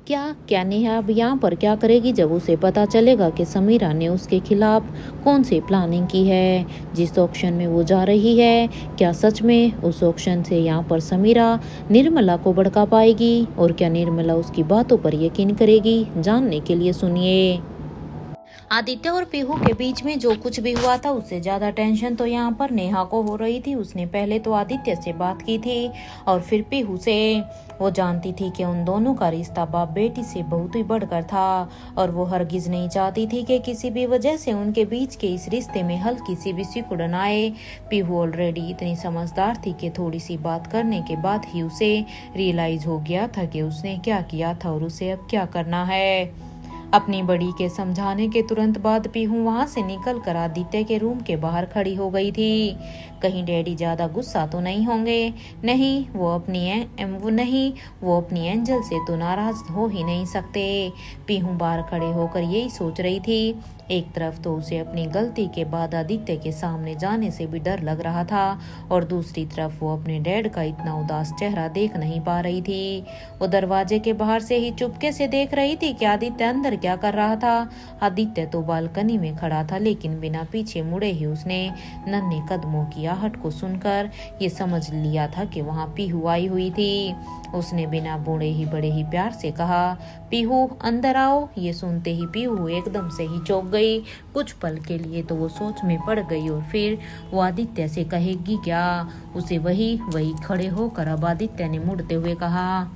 क्या क्या नेहा अब यहाँ पर क्या करेगी जब उसे पता चलेगा कि समीरा ने उसके खिलाफ कौन सी प्लानिंग की है जिस ऑक्शन में वो जा रही है। क्या सच में उस ऑक्शन से यहाँ पर समीरा निर्मला को भड़का पाएगी और क्या निर्मला उसकी बातों पर यकीन करेगी? जानने के लिए सुनिए। आदित्य और पीहू के बीच में जो कुछ भी हुआ था उससे ज्यादा टेंशन तो यहाँ पर नेहा को हो रही थी। उसने पहले तो आदित्य से बात की थी और फिर पीहू से। वो जानती थी कि उन दोनों का रिश्ता बाप बेटी से बहुत ही बढ़कर था और वो हरगिज नहीं चाहती थी कि किसी भी वजह से उनके बीच के इस रिश्ते में हल्की सी भी सिकुड़न आए। पीहू ऑलरेडी इतनी समझदार थी कि थोड़ी सी बात करने के बाद ही उसे रियलाइज हो गया था कि उसने क्या किया था और उसे अब क्या करना है। अपनी बड़ी के समझाने के तुरंत बाद पीहू वहां से निकल कर आदित्य के रूम के बाहर खड़ी हो गई थी। कहीं डैडी ज्यादा गुस्सा तो नहीं होंगे। नहीं वो अपनी एंजल से तो नाराज हो ही नहीं सकते। पीहू बाहर खड़े होकर यही सोच रही थी। एक तरफ तो उसे अपनी गलती के बाद आदित्य के सामने जाने से भी डर लग रहा था और दूसरी तरफ वो अपने डैड का इतना उदास चेहरा देख नहीं पा रही थी। वो दरवाजे के बाहर से ही चुपके से देख रही थी कि आदित्य अंदर क्या कर रहा था। आदित्य तो बालकनी में खड़ा था लेकिन बिना पीछे मुड़े ही उसने नन्हे कदमों की आहट को सुनकर ये समझ लिया था कि वहां पीहू आई हुई थी। उसने बिना बड़े ही प्यार से कहा, पीहू अंदर आओ। ये सुनते ही पीहू एकदम से ही चौंक गई। कुछ पल के लिए तो वो सोच में पड़ गई और फिर वो आदित्य से कहेगी क्या। उसे वही खड़े होकर अब आदित्य ने मुड़ते हुए कहा,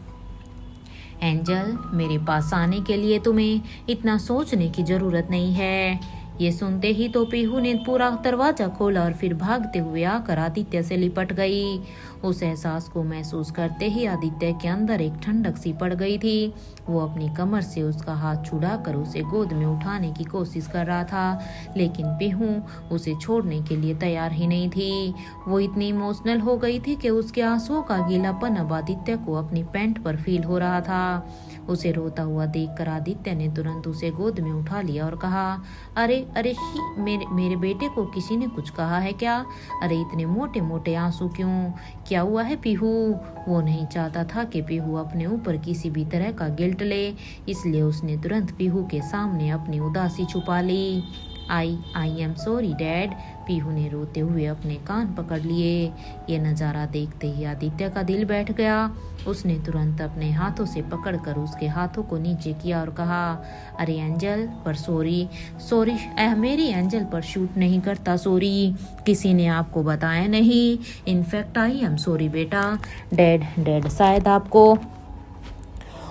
एंजल मेरे पास आने के लिए तुम्हें इतना सोचने की जरूरत नहीं है। ये सुनते ही तो पीहू ने पूरा दरवाजा खोला और फिर भागते हुए आकर आदित्य से लिपट गई। उस एहसास को महसूस करते ही आदित्य के अंदर एक ठंडक सी पड़ गई थी। वो अपनी कमर से उसका हाथ छुड़ाकर उसे गोद में उठाने की कोशिश कर रहा था लेकिन पीहू उसे छोड़ने के लिए तैयार ही नहीं थी। वो इतनी इमोशनल हो गई थी कि उसके आंसुओं का गीलापन अब आदित्य को अपनी पैंट पर फील हो रहा था। उसे रोता हुआ देखकर आदित्य ने तुरंत उसे गोद में उठा लिया और कहा, अरे अरे मेरे बेटे को किसी ने कुछ कहा है क्या? अरे इतने मोटे मोटे आंसू क्यों? क्या हुआ है पीहू? वो नहीं चाहता था कि पीहू अपने ऊपर किसी भी तरह का गिल्ट ले, इसलिए उसने तुरंत पीहू के सामने अपनी उदासी छुपा ली। I am sorry dad. Pihu ने रोते हुए अपने कान पकड़ लिए। ये नज़ारा देखते ही आदित्य का दिल बैठ गया। उसने तुरंत अपने हाथों से पकड़कर उसके हाथों को नीचे किया और कहा, अरे एंजल पर सॉरी सॉरी मेरी एंजल पर शूट नहीं करता। सॉरी किसी ने आपको बताया नहीं। इनफैक्ट आई एम सॉरी बेटा। डैड शायद आपको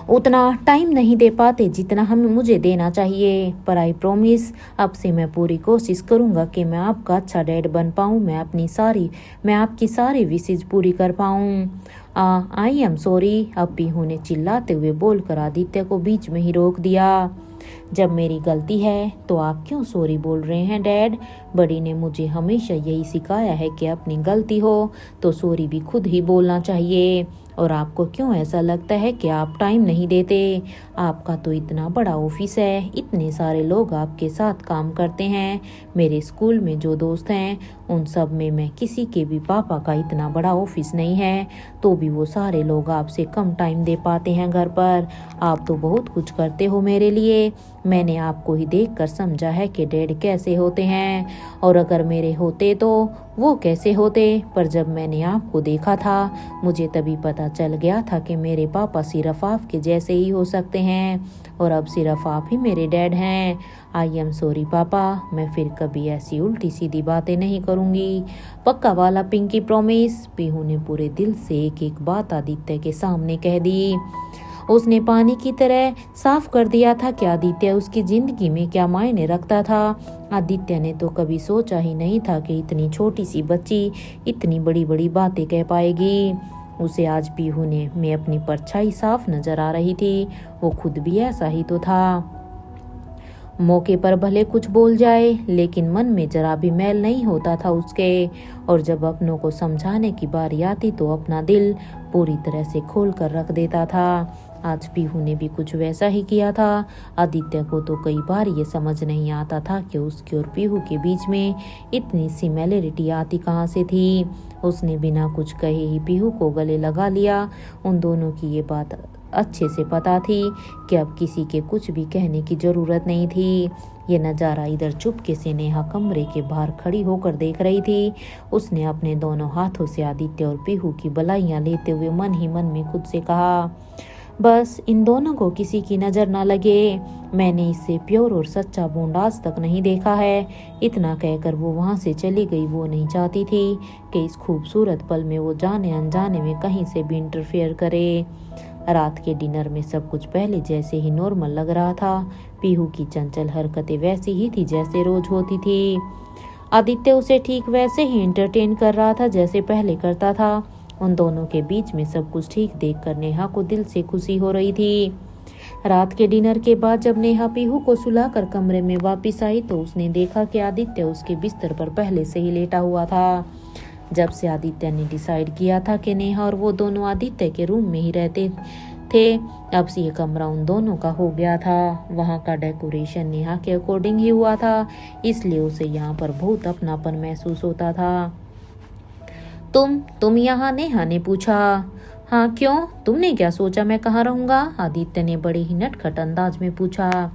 उतना टाइम नहीं दे पाते जितना हमें मुझे देना चाहिए, पर आई प्रॉमिस अब से मैं पूरी कोशिश करूंगा कि मैं आपका अच्छा डैड बन पाऊं। मैं आपकी सारी विशेष पूरी कर पाऊं। आई एम सॉरी। अब पीहू ने चिल्लाते हुए बोलकर आदित्य को बीच में ही रोक दिया। जब मेरी गलती है तो आप क्यों सॉरी बोल रहे हैं डैड? बड़ी ने मुझे हमेशा यही सिखाया है कि अपनी गलती हो तो सॉरी भी खुद ही बोलना चाहिए। और आपको क्यों ऐसा लगता है कि आप टाइम नहीं देते? आपका तो इतना बड़ा ऑफिस है, इतने सारे लोग आपके साथ काम करते हैं। मेरे स्कूल में जो दोस्त हैं उन सब में मैं किसी के भी पापा का इतना बड़ा ऑफिस नहीं है, तो भी वो सारे लोग आपसे कम टाइम दे पाते हैं घर पर। आप तो बहुत कुछ करते हो मेरे लिए। मैंने आपको ही देखकर समझा है कि डैड कैसे होते हैं, और अगर मेरे होते तो वो कैसे होते। पर जब मैंने आपको देखा था मुझे तभी पता चल गया था कि मेरे पापा सिर्फ आपके जैसे ही हो सकते हैं और अब सिर्फ आप ही मेरे डैड हैं। आई एम सॉरी पापा। मैं फिर कभी ऐसी उल्टी सीधी बातें नहीं करूँगी। पक्का वाला पिंकी प्रॉमिस। पीहू ने पूरे दिल से एक एक बात आदित्य के सामने कह दी। उसने पानी की तरह साफ कर दिया था कि आदित्य उसकी जिंदगी में क्या मायने रखता था। आदित्य ने तो कभी सोचा ही नहीं था कि इतनी छोटी सी बच्ची इतनी बड़ी बड़ी बातें कह पाएगी। उसे आज पीहू ने में अपनी परछाई साफ नजर आ रही थी। वो खुद भी ऐसा ही तो था। मौके पर भले कुछ बोल जाए लेकिन मन में जरा भी मैल नहीं होता था उसके, और जब अपनों को समझाने की बारी आती तो अपना दिल पूरी तरह से खोल कर रख देता था। आज पीहू ने भी कुछ वैसा ही किया था। आदित्य को तो कई बार ये समझ नहीं आता था कि उसके और पीहू के बीच में इतनी सिमिलरिटी आती कहाँ से थी। उसने बिना कुछ कहे ही पीहू को गले लगा लिया। उन दोनों की ये बात अच्छे से पता थी कि अब किसी के कुछ भी कहने की जरूरत नहीं थी। ये नज़ारा इधर चुपके से नेहा कमरे के बाहर खड़ी होकर देख रही थी। उसने अपने दोनों हाथों से आदित्य और पीहू की बलाइयां लेते हुए मन ही मन में खुद से कहा, बस इन दोनों को किसी की नज़र ना लगे। मैंने इससे प्योर और सच्चा बॉन्ड आज तक नहीं देखा है। इतना कहकर वो वहाँ से चली गई। वो नहीं चाहती थी कि इस खूबसूरत पल में वो जाने अनजाने में कहीं से भी इंटरफेयर करे। रात के डिनर में सब कुछ पहले जैसे ही नॉर्मल लग रहा था। पीहू की चंचल हरकतें वैसी ही थी जैसे रोज होती थी। आदित्य उसे ठीक वैसे ही एंटरटेन कर रहा था जैसे पहले करता था। उन दोनों के बीच में सब कुछ ठीक देखकर नेहा को दिल से खुशी हो रही थी। रात के डिनर के बाद जब नेहा पीहू को सुलाकर कमरे में वापस आई तो उसने देखा कि आदित्य उसके बिस्तर पर पहले से ही लेटा हुआ था। जब से आदित्य ने डिसाइड किया था कि नेहा और वो दोनों आदित्य के रूम में ही रहते थे, अब से ये कमरा उन दोनों का हो गया था। वहाँ का डेकोरेशन नेहा के अकॉर्डिंग ही हुआ था, इसलिए उसे यहाँ पर बहुत अपनापन महसूस होता था। तुम यहाँ? नेहा ने पूछा। हाँ, क्यों? तुमने क्या सोचा मैं कहाँ रहूँगा? आदित्य ने बड़े ही नटखट अंदाज में पूछा।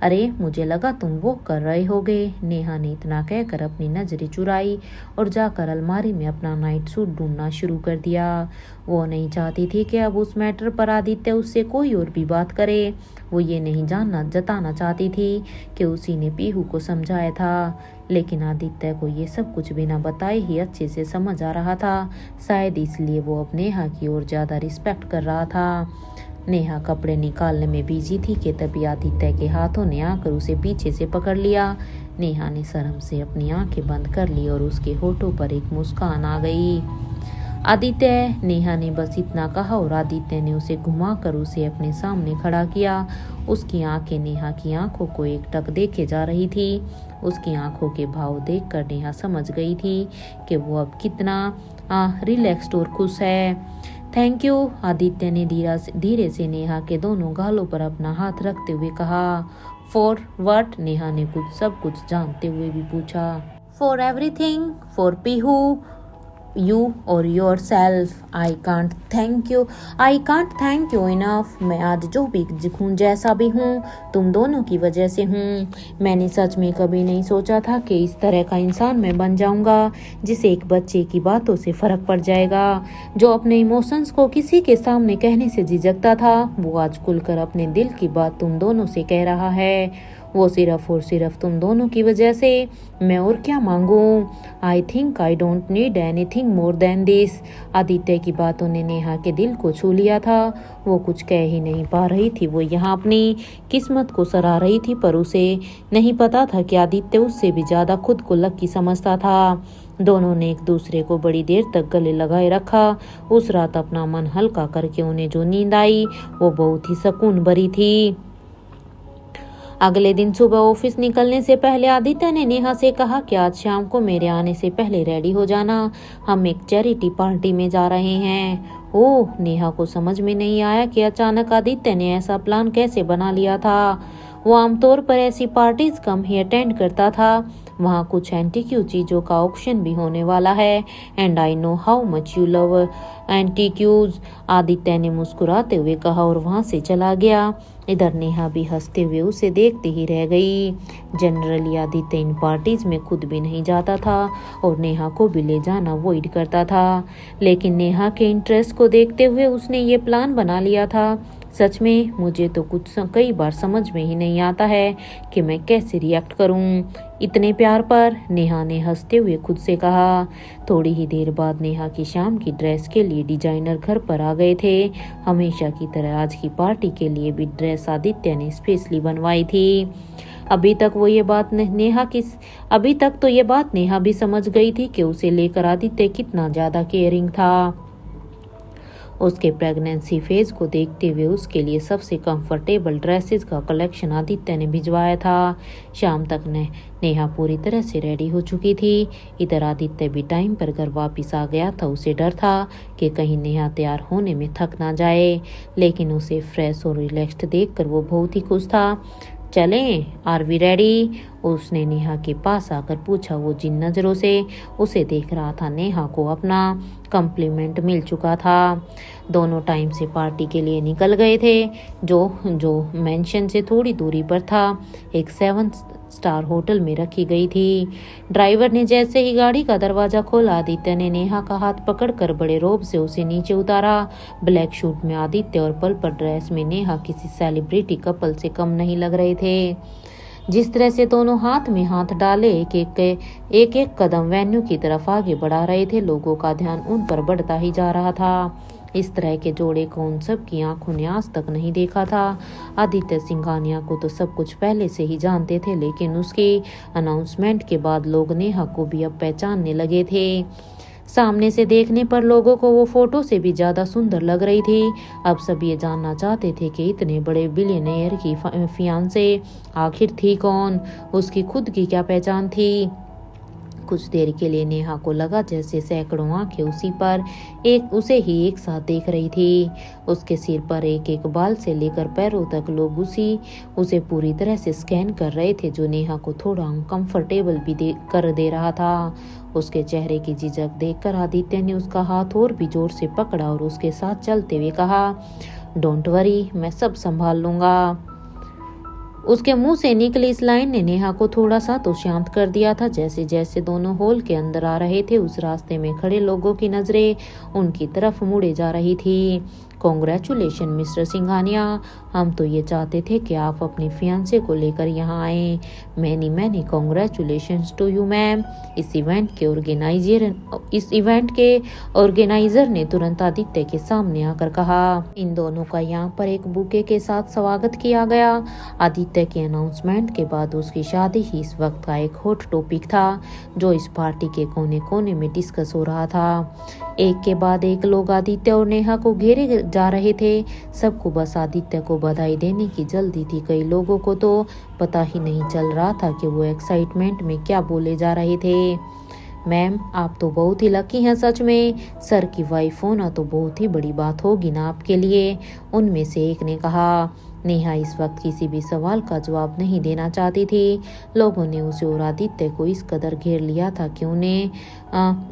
अरे, मुझे लगा तुम वो कर रहे होगे। नेहा ने इतना कहकर अपनी नजरें चुराई और जाकर अलमारी में अपना नाइट सूट ढूंढना शुरू कर दिया। वो नहीं चाहती थी कि अब उस मैटर पर आदित्य उससे कोई और भी बात करे। वो ये नहीं जताना चाहती थी कि उसी ने पीहू को समझाया था, लेकिन आदित्य को ये सब कुछ बिना बताए ही अच्छे से समझ आ रहा था। शायद इसलिए वो अब नेहा की ओर ज़्यादा रिस्पेक्ट कर रहा था। नेहा कपड़े निकालने में बिजी थी कि तभी आदित्य के हाथों ने आकर उसे पीछे से पकड़ लिया। नेहा ने शर्म से अपनी आंखें बंद कर ली और उसके होठों पर एक मुस्कान आ गई। आदित्य, नेहा ने बस इतना कहा और आदित्य ने उसे घुमाकर उसे अपने सामने खड़ा किया। उसकी आंखें नेहा की आंखों को एकटक देखे जा रही थी। उसकी आंखों के भाव देखकर नेहा समझ गई थी कि वो अब कितना रिलैक्स्ड और खुश है। थैंक यू, आदित्य ने धीरे से नेहा के दोनों गालों पर अपना हाथ रखते हुए कहा। For what? नेहा ने सब कुछ जानते हुए भी पूछा। For everything, for Pihu, you or yourself. I can't thank you enough. मैं आज जो भी हूँ, जैसा भी हूँ, तुम दोनों की वजह से हूँ। मैंने सच में कभी नहीं सोचा था कि इस तरह का इंसान मैं बन जाऊँगा जिसे एक बच्चे की बातों से फर्क पड़ जाएगा। जो अपने इमोशंस को किसी के सामने कहने से झिझकता था, वो आज खुलकर अपने दिल की बात तुम दोनों से कह रहा है। वो सिर्फ और सिर्फ तुम दोनों की वजह से। मैं और क्या मांगू? I think I don't need anything more than this. Aditya की बातों ने नेहा के दिल को छू लिया था। वो कुछ कह ही नहीं पा रही थी। वो यहाँ अपनी किस्मत को सराह रही थी, पर उसे नहीं पता था कि आदित्य उससे भी ज्यादा खुद को लकी समझता था। दोनों ने एक दूसरे को बड़ी देर तक गले लगाए रखा। उस रात अपना मन हल्का करके उन्हें जो नींद आई वो बहुत ही सुकून भरी थी। अगले दिन सुबह ऑफिस निकलने से पहले आदित्य ने नेहा से कहा कि आज शाम को मेरे आने से पहले रेडी हो जाना, हम एक चैरिटी पार्टी में जा रहे हैं। ओह, नेहा को समझ में नहीं आया कि अचानक आदित्य ने ऐसा प्लान कैसे बना लिया था। वो आमतौर पर ऐसी पार्टीज कम ही अटेंड करता था। वहाँ कुछ एंटीक्यू चीज़ों का ऑक्शन भी होने वाला है, and I know how much you love एंटीक्यूज। Aditya ने मुस्कुराते हुए कहा और वहाँ से चला गया। इधर नेहा भी हंसते हुए उसे देखते ही रह गई। जनरली आदित्य इन पार्टीज में खुद भी नहीं जाता था और नेहा को भी ले जाना अवॉइड करता था, लेकिन नेहा के इंटरेस्ट को देखते हुए उसने ये प्लान बना लिया था। सच में मुझे तो कई बार समझ में ही नहीं आता है कि मैं कैसे रिएक्ट करूं इतने प्यार पर, नेहा ने हंसते हुए खुद से कहा। थोड़ी ही देर बाद नेहा की शाम की ड्रेस के लिए डिजाइनर घर पर आ गए थे। हमेशा की तरह आज की पार्टी के लिए भी ड्रेस आदित्य ने स्पेशली बनवाई थी। अभी तक तो ये बात नेहा भी समझ गई थी कि उसे लेकर आदित्य कितना ज्यादा केयरिंग था। उसके प्रेगनेंसी फेज को देखते हुए उसके लिए सबसे कंफर्टेबल ड्रेसेस का कलेक्शन आदित्य ने भिजवाया था। शाम तक नेहा पूरी तरह से रेडी हो चुकी थी। इधर आदित्य भी टाइम पर घर वापस आ गया था। उसे डर था कि कहीं नेहा तैयार होने में थक ना जाए, लेकिन उसे फ्रेश और रिलैक्स्ड देखकर वो बहुत ही खुश था। चलें, आर वी रेडी? उसने नेहा के पास आकर पूछा। वो जिन नज़रों से उसे देख रहा था, नेहा को अपना कॉम्प्लीमेंट मिल चुका था। दोनों टाइम से पार्टी के लिए निकल गए थे, जो मेंशन से थोड़ी दूरी पर था। एक 7 स्टार होटल में रखी गई थी। ड्राइवर ने जैसे ही गाड़ी का दरवाजा खोला, आदित्य ने नेहा का हाथ पकड़कर बड़े रौब से उसे नीचे उतारा। ब्लैक सूट में आदित्य और पर्पल ड्रेस में नेहा किसी सेलिब्रिटी कपल से कम नहीं लग रहे थे। जिस तरह से दोनों हाथ में हाथ डाले एक कदम वेन्यू की तरफ आगे बढ़ा रहे थे, लोगों का ध्यान उन पर बढ़ता ही जा रहा था। इस तरह के जोड़े को उन सब की आंखों ने आज तक नहीं देखा था। आदित्य सिंघानिया को तो सब कुछ पहले से ही जानते थे, लेकिन उसके अनाउंसमेंट के बाद लोग नेहा को भी अब पहचानने लगे थे। सामने से देखने पर लोगों को वो फोटो से भी ज्यादा सुंदर लग रही थी। अब सब ये जानना चाहते थे कि इतने बड़े बिलियनेयर की फियांसे आखिर थी कौन, उसकी खुद की क्या पहचान थी। कुछ देर के लिए नेहा को लगा जैसे सैकड़ों आंखें उसे ही एक साथ देख रही थी। उसके सिर पर एक एक बाल से लेकर पैरों तक लोग उसे पूरी तरह से स्कैन कर रहे थे, जो नेहा को थोड़ा अनकंफर्टेबल भी कर दे रहा था। उसके चेहरे की झिझक देखकर आदित्य ने उसका हाथ और भी जोर से पकड़ा और उसके साथ चलते हुए कहा, डोंट वरी, मैं सब संभाल लूंगा। उसके मुंह से निकली इस लाइन ने नेहा को थोड़ा सा तो शांत कर दिया था। जैसे जैसे दोनों हॉल के अंदर आ रहे थे, उस रास्ते में खड़े लोगों की नजरें उनकी तरफ मुड़े जा रही थी। कॉन्ग्रेचुलेशन मिस्टर सिंघानिया, हम तो ये चाहते थे कि आप अपने फियांसे को लेकर यहाँ आए। Many congratulations to you ma'am. इस इवेंट के ऑर्गेनाइजर ने तुरंत आदित्य के सामने आकर कहा। इन दोनों का यहाँ पर एक बुके के साथ स्वागत किया गया। आदित्य के अनाउंसमेंट के बाद उसकी शादी ही इस वक्त का एक हॉट टॉपिक था, जो इस पार्टी के कोने कोने में डिस्कस हो रहा था। एक के बाद एक लोग आदित्य और नेहा को घेरे जा रहे थे। सबको बस आदित्य को बधाई देने की जल्दी थी। कई लोगों को तो पता ही नहीं चल रहा था कि वो एक्साइटमेंट में क्या बोले जा रहे थे। मैम, आप तो बहुत ही लकी हैं सच में। सर की वाइफ होना तो बहुत ही बड़ी बात होगी ना आपके लिए, उनमें से एक ने कहा। नेहा इस वक्त किसी भी सवाल का जवाब नहीं देना चाहती थी। लोगों ने उसे और आदित्य को इस कदर घेर लिया था कि उन्हें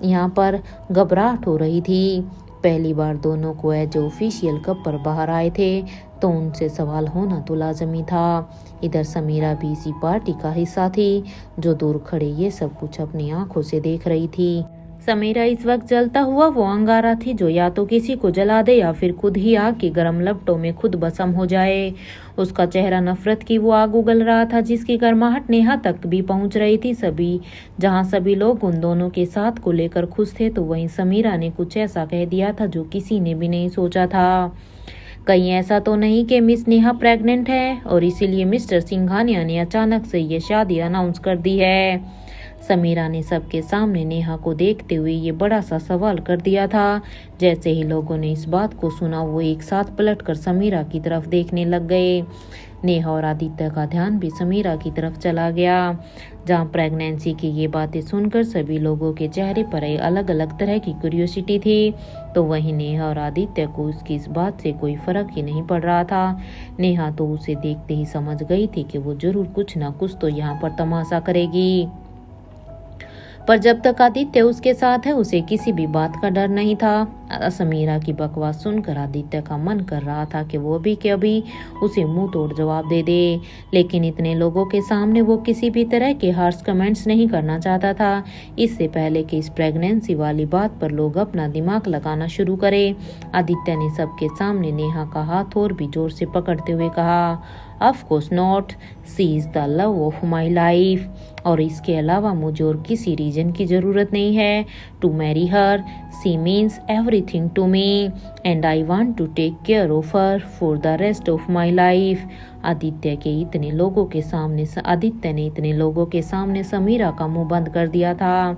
यहाँ पर घबराहट हो रही थी। पहली बार दोनों को एज ऑफिशियल कपल बाहर आए थे, तो उनसे सवाल होना तो लाजमी था। इधर समीरा भी इसी पार्टी का हिस्सा थी, जो दूर खड़े ये सब कुछ अपनी आंखों से देख रही थी। समीरा इस वक्त जलता हुआ वो अंगारा थी, जो या तो किसी को जला दे या फिर खुद ही आग की गर्म लपटों में खुद भस्म हो जाए। उसका चेहरा नफरत की वो आग उगल रहा था, जिसकी गर्माहट नेहा तक भी पहुंच रही थी। जहां सभी लोग उन दोनों के साथ को लेकर खुश थे, तो वहीं समीरा ने कुछ ऐसा कह दिया था जो किसी ने भी नहीं सोचा था। कहीं ऐसा तो नहीं कि मिस नेहा प्रेग्नेंट है और इसीलिए मिस्टर सिंघानिया ने अचानक से ये शादी अनाउंस कर दी है। समीरा ने सबके सामने नेहा को देखते हुए ये बड़ा सा सवाल कर दिया था। जैसे ही लोगों ने इस बात को सुना, वो एक साथ पलटकर समीरा की तरफ देखने लग गए। नेहा और आदित्य का ध्यान भी समीरा की तरफ चला गया। जहां प्रेगनेंसी की ये बातें सुनकर सभी लोगों के चेहरे पर अलग अलग तरह की क्यूरियोसिटी थी, तो वहीं नेहा और आदित्य को उसकी इस बात से कोई फर्क ही नहीं पड़ रहा था। नेहा तो उसे देखते ही समझ गई थी कि वो जरूर कुछ ना कुछ तो यहाँ पर तमाशा करेगी, पर जब तक आदित्य उसके साथ है, उसे किसी भी बात का डर नहीं था। समीरा की बकवास सुनकर आदित्य का मन कर रहा था कि वो भी अभी उसे मुंह तोड़ जवाब दे दे, लेकिन इतने लोगों के सामने वो किसी भी तरह के हार्श कमेंट्स नहीं करना चाहता था। इससे पहले कि इस प्रेगनेंसी वाली बात पर लोग अपना दिमाग लगाना शुरू करें, आदित्य ने सबके सामने नेहा का हाथ और भी जोर से पकड़ते हुए कहा, of course not, she is the love of my life, और इसके अलावा मुझे और किसी रीजन की जरूरत नहीं है to marry her. She means everything to me and I want to take care of her for the rest of my life. Aditya ने इतने लोगों के सामने समीरा का मुंह बंद कर दिया था।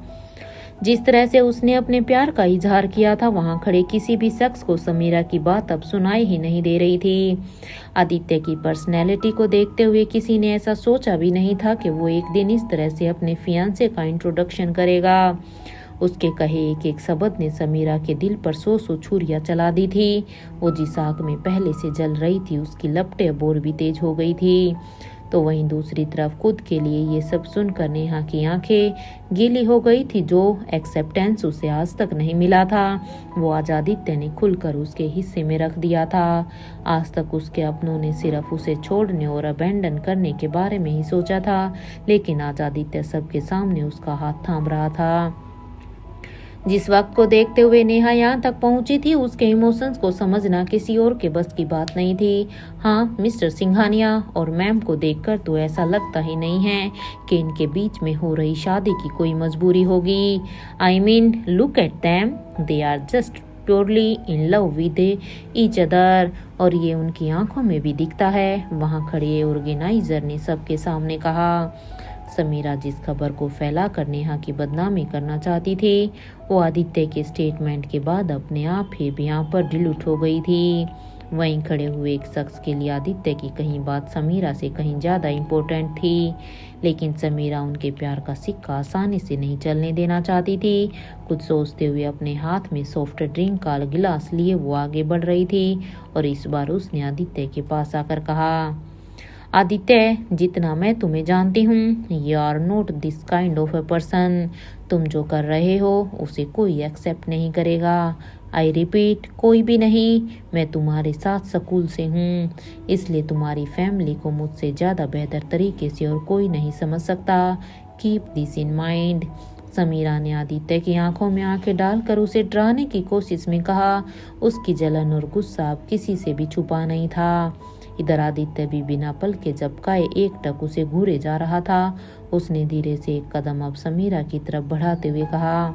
जिस तरह से उसने अपने प्यार का इजहार किया था, वहां खड़े किसी भी शख्स को समीरा की बात अब सुनाई ही नहीं दे रही थी। आदित्य की पर्सनैलिटी को देखते हुए किसी ने ऐसा सोचा भी नहीं था कि वो एक दिन इस तरह से अपने फियांसे का इंट्रोडक्शन करेगा। उसके कहे एक एक शब्द ने समीरा के दिल पर 100 छुरियां चला दी थी। वो जिस आग में पहले से जल रही थी, उसकी लपटें अब और भी तेज हो गई थी। तो वहीं दूसरी तरफ खुद के लिए ये सब सुनकर नेहा की आंखें गीली हो गई थी। जो एक्सेप्टेंस उसे आज तक नहीं मिला था वो आज आदित्य ने खुलकर उसके हिस्से में रख दिया था। आज तक उसके अपनों ने सिर्फ उसे छोड़ने और अबेंडन करने के बारे में ही सोचा था, लेकिन आज आदित्य सबके सामने उसका हाथ थाम रहा था। जिस वक्त को देखते हुए नेहा यहाँ तक पहुंची थी उसके इमोशंस को समझना किसी और के बस की बात नहीं थी। हाँ, मिस्टर सिंघानिया और मैम को देखकर तो ऐसा लगता ही नहीं है कि इनके बीच में हो रही शादी की कोई मजबूरी होगी। I mean look at them, they are just purely in love with each other. और ये उनकी आंखों में भी दिखता है, वहाँ खड़े ऑर्गेनाइजर ने सबके सामने कहा। समीरा जिस खबर को फैला कर नेहा की बदनामी करना चाहती थी वो आदित्य के स्टेटमेंट के बाद अपने आप ही यहाँ पर डिलीट हो गई थी। वहीं खड़े हुए एक शख्स के लिए आदित्य की कहीं बात समीरा से कहीं ज़्यादा इम्पोर्टेंट थी, लेकिन समीरा उनके प्यार का सिक्का आसानी से नहीं चलने देना चाहती थी। कुछ सोचते हुए अपने हाथ में सॉफ्ट ड्रिंक का गिलास लिए वो आगे बढ़ रही थी और इस बार उसने आदित्य के पास आकर कहा, आदित्य, जितना मैं तुम्हें जानती हूँ, you are not this kind of a person. तुम जो कर रहे हो उसे कोई एक्सेप्ट नहीं करेगा। आई रिपीट, कोई भी नहीं। मैं तुम्हारे साथ स्कूल से हूँ, इसलिए तुम्हारी फैमिली को मुझसे ज़्यादा बेहतर तरीके से और कोई नहीं समझ सकता। Keep this in mind. Sameera ने आदित्य की आंखों में आंखें डालकर उसे डराने की कोशिश में कहा। उसकी जलन और गुस्सा अब किसी से भी छुपा नहीं था। इधर आदित्य भी बिना पल के झपकाए एकटक उसे घूरे जा रहा था। उसने धीरे से एक कदम अब समीरा की तरफ बढ़ाते हुए कहा,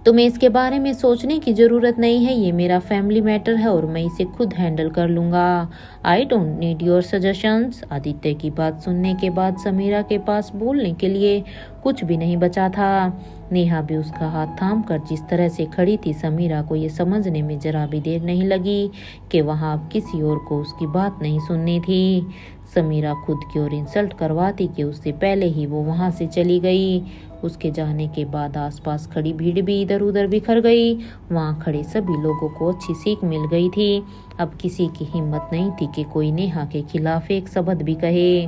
तुम्हें इसके बारे में सोचने की जरूरत नहीं है। ये मेरा फैमिली मैटर है और मैं इसे खुद हैंडल कर लूंगा। I don't need your suggestions. Aditya की बात सुनने के बाद समीरा के पास बोलने के लिए कुछ भी नहीं बचा था। नेहा भी उसका हाथ थाम कर जिस तरह से खड़ी थी, समीरा को ये समझने में जरा भी देर नहीं लगी कि वहाँ अब किसी और को उसकी बात नहीं सुननी थी। समीरा खुद की ओर इंसल्ट करवाती कि उससे पहले ही वो वहाँ से चली गई। उसके जाने के बाद आसपास खड़ी भीड़ भी इधर उधर बिखर गई। वहाँ खड़े सभी लोगों को अच्छी सीख मिल गई थी। अब किसी की हिम्मत नहीं थी कि कोई नेहा के खिलाफ एक शब्द भी कहे।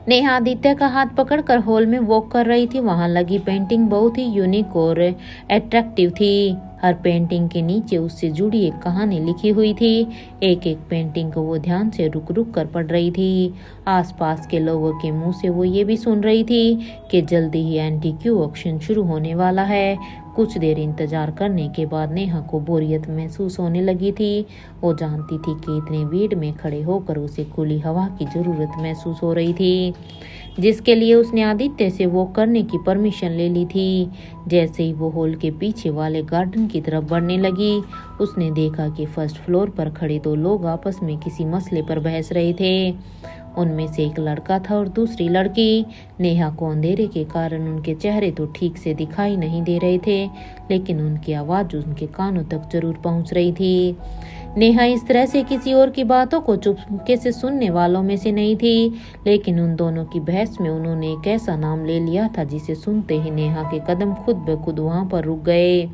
नेहा आदित्य का हाथ पकड़कर हॉल में वॉक कर रही थी। वहां लगी पेंटिंग बहुत ही यूनिक और अट्रैक्टिव थी। हर पेंटिंग के नीचे उससे जुड़ी एक कहानी लिखी हुई थी। एक एक पेंटिंग को वो ध्यान से रुक रुक कर पढ़ रही थी। आसपास के लोगों के मुंह से वो ये भी सुन रही थी कि जल्दी ही एंटीक्यू ऑक्शन शुरू होने वाला है। कुछ देर इंतजार करने के बाद नेहा को बोरियत महसूस होने लगी थी। वो जानती थी कि इतने भीड़ में खड़े होकर उसे खुली हवा की जरूरत महसूस हो रही थी, जिसके लिए उसने आदित्य से वॉक करने की परमिशन ले ली थी। जैसे ही वो हॉल के पीछे वाले गार्डन की तरफ बढ़ने लगी, उसने देखा कि फर्स्ट फ्लोर पर खड़े दो लोग आपस में किसी मसले पर बहस रहे थे। उनमें से एक लड़का था और दूसरी लड़की। नेहा को अंधेरे के कारण उनके चेहरे तो ठीक से दिखाई नहीं दे रहे थे, लेकिन उनकी आवाज़ उनके कानों तक जरूर पहुंच रही थी। नेहा इस तरह से किसी और की बातों को चुपके से सुनने वालों में से नहीं थी, लेकिन उन दोनों की बहस में उन्होंने एक ऐसा नाम ले लिया था जिसे सुनते ही नेहा के कदम खुद ब खुद वहां पर रुक गए।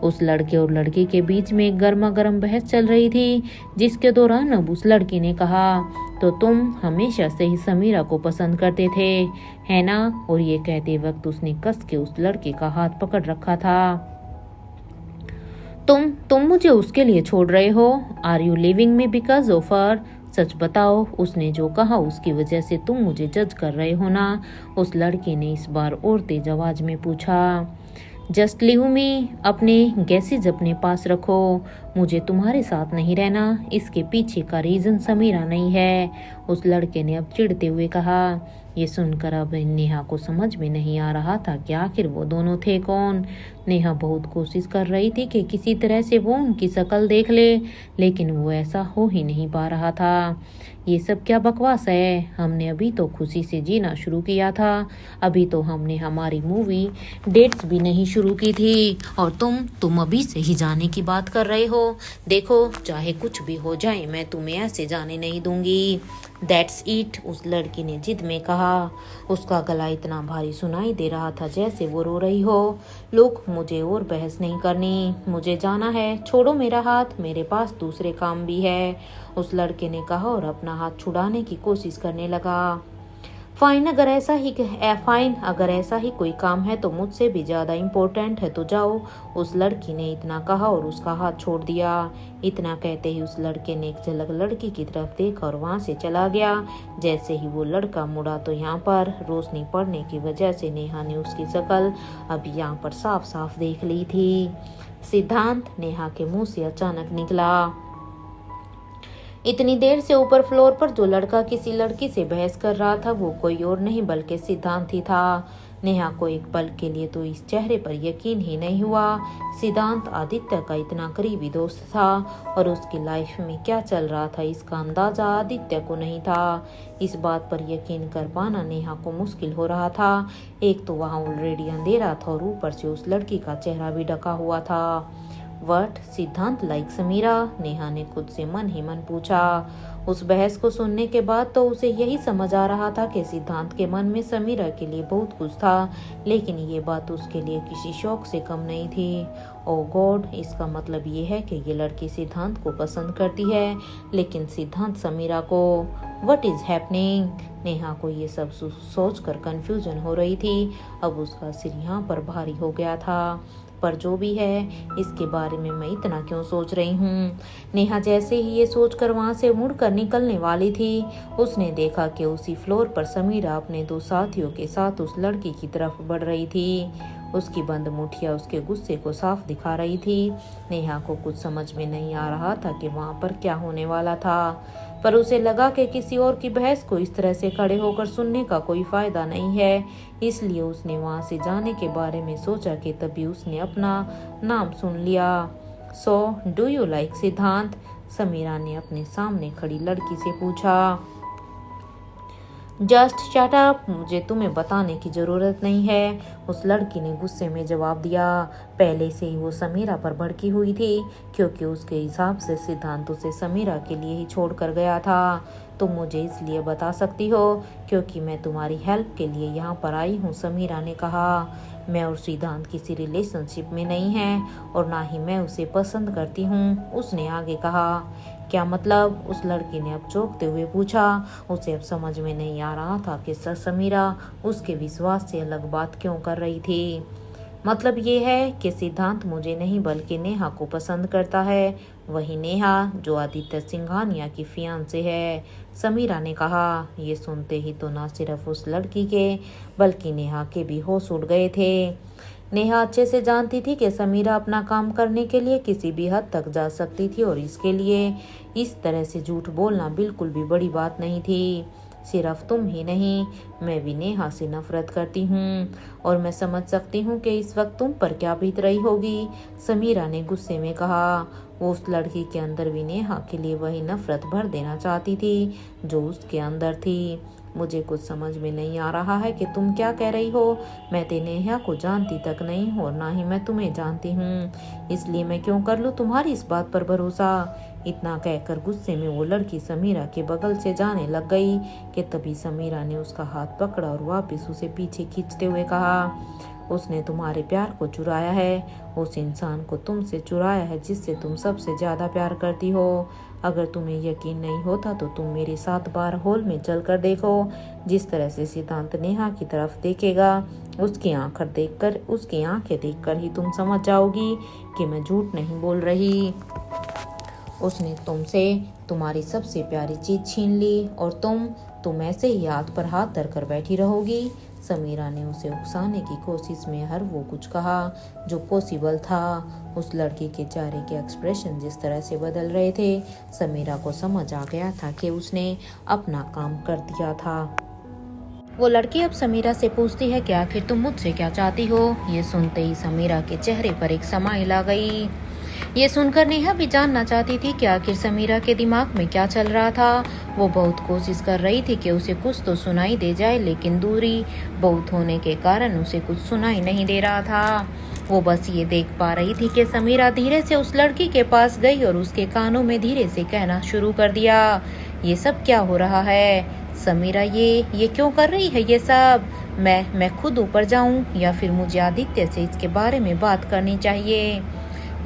उस लड़के और लड़की के बीच में एक गर्मा गर्म बहस चल रही थी, जिसके दौरान अब उस लड़की ने कहा, तो तुम हमेशा से ही समीरा को पसंद करते थे, है ना? और ये कहते वक्त उसने कस के उस लड़के का हाथ पकड़ रखा था। तुम मुझे उसके लिए छोड़ रहे हो? Are you leaving me because of her? सच बताओ, उसने जो कहा उसकी वजह से तुम मुझे जज कर रहे हो ना? उस लड़के ने इस बार और तेज आवाज में पूछा। जस्ट लीव मी, अपने गैसेज अपने पास रखो। मुझे तुम्हारे साथ नहीं रहना। इसके पीछे का रीजन समीरा नहीं है, उस लड़के ने अब चिढ़ते हुए कहा। ये सुनकर अब नेहा को समझ में नहीं आ रहा था कि आखिर वो दोनों थे कौन। नेहा बहुत कोशिश कर रही थी कि किसी तरह से वो उनकी शक्ल देख ले, लेकिन वो ऐसा हो ही नहीं पा रहा था। ये सब क्या बकवास है? हमने अभी तो खुशी से जीना शुरू किया था। अभी तो हमने हमारी मूवी डेट्स भी नहीं शुरू की थी और तुम अभी से ही जाने की बात कर रहे हो। देखो, चाहे कुछ भी हो जाए, मैं तुम्हें ऐसे जाने नहीं दूंगी। दैट्स इट, उस लड़की ने जिद में कहा। उसका गला इतना भारी सुनाई दे रहा था जैसे वो रो रही हो। लुक, मुझे और बहस नहीं करनी, मुझे जाना है, छोड़ो मेरा हाथ, मेरे पास दूसरे काम भी है, उस लड़के ने कहा और अपना हाथ छुड़ाने की कोशिश करने लगा। फाइन, अगर ऐसा ही कोई काम है तो मुझसे भी ज़्यादा इम्पोर्टेंट है तो जाओ, उस लड़की ने इतना कहा और उसका हाथ छोड़ दिया। इतना कहते ही उस लड़के ने एक झलक लड़की की तरफ देखा और वहाँ से चला गया। जैसे ही वो लड़का मुड़ा तो यहाँ पर रोशनी पड़ने की वजह से नेहा ने उसकी शक्ल अब यहाँ पर साफ साफ देख ली थी। सिद्धांत नेहा के मुंह से अचानक निकला। इतनी देर से ऊपर फ्लोर पर जो लड़का किसी लड़की से बहस कर रहा था वो कोई और नहीं बल्कि सिद्धांत ही था। नेहा को एक पल के लिए तो इस चेहरे पर यकीन ही नहीं हुआ। सिद्धांत आदित्य का इतना करीबी दोस्त था और उसकी लाइफ में क्या चल रहा था इसका अंदाजा आदित्य को नहीं था। इस बात पर यकीन कर पाना नेहा को मुश्किल हो रहा था। एक तो वहाँ ऑलरेडी अंधेरा था और ऊपर से उस लड़की का चेहरा भी ढका हुआ था। वट सिद्धांत लाइक समीरा, नेहा ने खुद से मन ही मन पूछा। उस बहस को सुनने के बाद तो उसे यही समझ आ रहा था कि सिद्धांत के मन में समीरा के लिए बहुत कुछ था, लेकिन ये बात उसके लिए किसी शौक से कम नहीं थी। ओ गॉड, इसका मतलब ये है कि ये लड़की सिद्धांत को पसंद करती है, लेकिन सिद्धांत समीरा को। What is happening? नेहा को ये सब सोचकर कंफ्यूजन हो रही थी। अब उसका सिर यहाँ पर भारी हो गया था। पर जो भी है, इसके बारे में मैं इतना क्यों सोच रही हूँ? नेहा जैसे ही ये सोचकर वहाँ से मुड़कर निकलने वाली थी, उसने देखा कि उसी फ्लोर पर समीरा अपने दो साथियों के साथ उस लड़की की तरफ बढ़ रही थी। उसकी बंद मुठिया उसके गुस्से को साफ दिखा रही थी। नेहा को कुछ समझ में नहीं आ रहा था कि वहाँ पर क्या होने वाला था, पर उसे लगा कि किसी और की बहस को इस तरह से खड़े होकर सुनने का कोई फायदा नहीं है। इसलिए उसने वहां से जाने के बारे में सोचा कि तभी उसने अपना नाम सुन लिया। सो डू यू लाइक सिद्धांत? समीरा ने अपने सामने खड़ी लड़की से पूछा। जस्ट शट अप, मुझे तुम्हें बताने की जरूरत नहीं है, उस लड़की ने गुस्से में जवाब दिया। पहले से ही वो समीरा पर भड़की हुई थी, क्योंकि उसके हिसाब से सिद्धांत उसे समीरा के लिए ही छोड़ कर गया था। तुम मुझे इसलिए बता सकती हो क्योंकि मैं तुम्हारी हेल्प के लिए यहाँ पर आई हूँ, समीरा ने कहा। मैं और सिद्धांत किसी रिलेशनशिप में नहीं हैं और ना ही मैं उसे पसंद करती हूँ, उसने आगे कहा। क्या मतलब? उस लड़की ने अब चौंकते हुए पूछा। उसे अब समझ में नहीं आ रहा था कि समीरा उसके विश्वास से अलग बात क्यों कर रही थी। मतलब ये है कि सिद्धांत मुझे नहीं बल्कि नेहा को पसंद करता है, वही नेहा जो आदित्य सिंघानिया की फियांसे है, समीरा ने कहा। ये सुनते ही तो ना सिर्फ उस लड़की के बल्कि नेहा के भी होश उड़ गए थे। नेहा अच्छे से जानती थी कि समीरा अपना काम करने के लिए किसी भी हद तक जा सकती थी और इसके लिए इस तरह से झूठ बोलना बिल्कुल भी बड़ी बात नहीं थी। सिर्फ तुम ही नहीं, मैं भी नेहा से नफरत करती हूँ और मैं समझ सकती हूँ कि इस वक्त तुम पर क्या बीत रही होगी, समीरा ने गुस्से में कहा। वो उस लड़की के अंदर भी नेहा के लिए वही नफरत भर देना चाहती थी जो उसके अंदर थी। मुझे कुछ समझ में नहीं आ रहा है कि तुम क्या कह रही हो। मैं तो नेहा को जानती तक नहीं हूँ और ना ही मैं तुम्हें जानती हूँ, इसलिए मैं क्यों कर लूँ तुम्हारी इस बात पर भरोसा। इतना कहकर गुस्से में वो लड़की समीरा के बगल से जाने लग गई कि तभी समीरा ने उसका हाथ पकड़ा और वापस उसे पीछे खींचते हुए कहा, उसने तुम्हारे प्यार को चुराया है, उस इंसान को तुमसे चुराया है जिससे तुम सबसे ज्यादा प्यार करती हो। अगर तुम्हें यकीन नहीं होता तो तुम मेरे साथ बार हॉल में चलकर देखो। जिस तरह से सिद्धांत नेहा की तरफ देखेगा, उसकी आंखें देखकर ही तुम समझ जाओगी कि मैं झूठ नहीं बोल रही। उसने तुमसे तुम्हारी सबसे प्यारी चीज छीन ली और तुम ऐसे ही हाथ पर हाथ धरकर बैठी रहोगी। समीरा ने उसे उकसाने की कोशिश में हर वो कुछ कहा जो पॉसिबल था। उस लड़की के चेहरे के एक्सप्रेशन जिस तरह से बदल रहे थे, समीरा को समझ आ गया था कि उसने अपना काम कर दिया था। वो लड़की अब समीरा से पूछती है कि आखिर तुम मुझसे क्या चाहती हो। ये सुनते ही समीरा के चेहरे पर एक समाइल आ गई। ये सुनकर नेहा भी जानना चाहती थी कि आखिर समीरा के दिमाग में क्या चल रहा था। वो बहुत कोशिश कर रही थी कि उसे कुछ तो सुनाई दे जाए, लेकिन दूरी बहुत होने के कारण उसे कुछ सुनाई नहीं दे रहा था। वो बस ये देख पा रही थी कि समीरा धीरे से उस लड़की के पास गई और उसके कानों में धीरे से कहना शुरू कर दिया, ये सब क्या हो रहा है समीरा? ये क्यों कर रही है ये सब? मैं खुद ऊपर जाऊं या फिर मुझे आदित्य से इसके बारे में बात करनी चाहिए।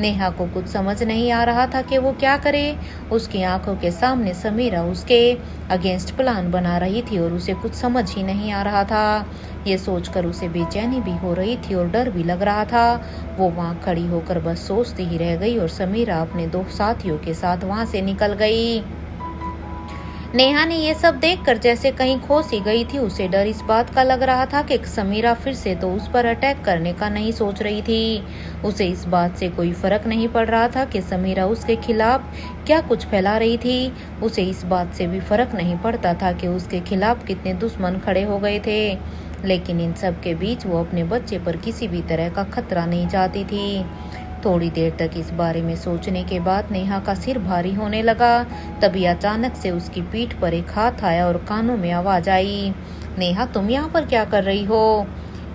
नेहा को कुछ समझ नहीं आ रहा था कि वो क्या करे। उसकी आंखों के सामने समीरा उसके अगेंस्ट प्लान बना रही थी और उसे कुछ समझ ही नहीं आ रहा था। ये सोचकर उसे बेचैनी भी हो रही थी और डर भी लग रहा था। वो वहां खड़ी होकर बस सोचती ही रह गई और समीरा अपने दो साथियों के साथ वहां से निकल गई। नेहा ने ये सब देखकर जैसे कहीं खो सी गई थी। उसे डर इस बात का लग रहा था कि समीरा फिर से तो उस पर अटैक करने का नहीं सोच रही थी। उसे इस बात से कोई फर्क नहीं पड़ रहा था कि समीरा उसके खिलाफ क्या कुछ फैला रही थी। उसे इस बात से भी फर्क नहीं पड़ता था कि उसके खिलाफ कितने दुश्मन खड़े हो गए थे। लेकिन इन सब के बीच वो अपने बच्चे पर किसी भी तरह का खतरा नहीं चाहती थी। थोड़ी देर तक इस बारे में सोचने के बाद नेहा का सिर भारी होने लगा। तभी अचानक से उसकी पीठ पर एक हाथ आया और कानों में आवाज आई, नेहा तुम यहाँ पर क्या कर रही हो?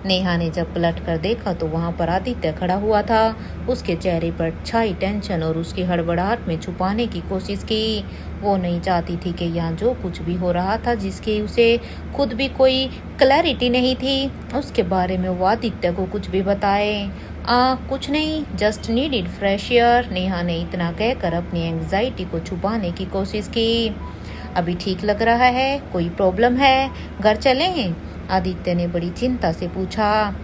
नेहा ने जब पलट कर देखा तो वहां पर आदित्य खड़ा हुआ था। उसके चेहरे पर छाई टेंशन और उसकी हड़बड़ाहट में छुपाने की कोशिश की। वो नहीं चाहती थी कि यहाँ जो कुछ भी हो रहा था, जिसके उसे खुद भी कोई क्लैरिटी नहीं थी, उसके बारे में वो आदित्य को कुछ भी बताए। कुछ नहीं, just needed fresh air. Neha ने इतना कहकर अपनी एंग्जाइटी को छुपाने की कोशिश की। अभी ठीक लग रहा है? कोई प्रॉब्लम है? घर चलें? आदित्य ने बड़ी चिंता से पूछा।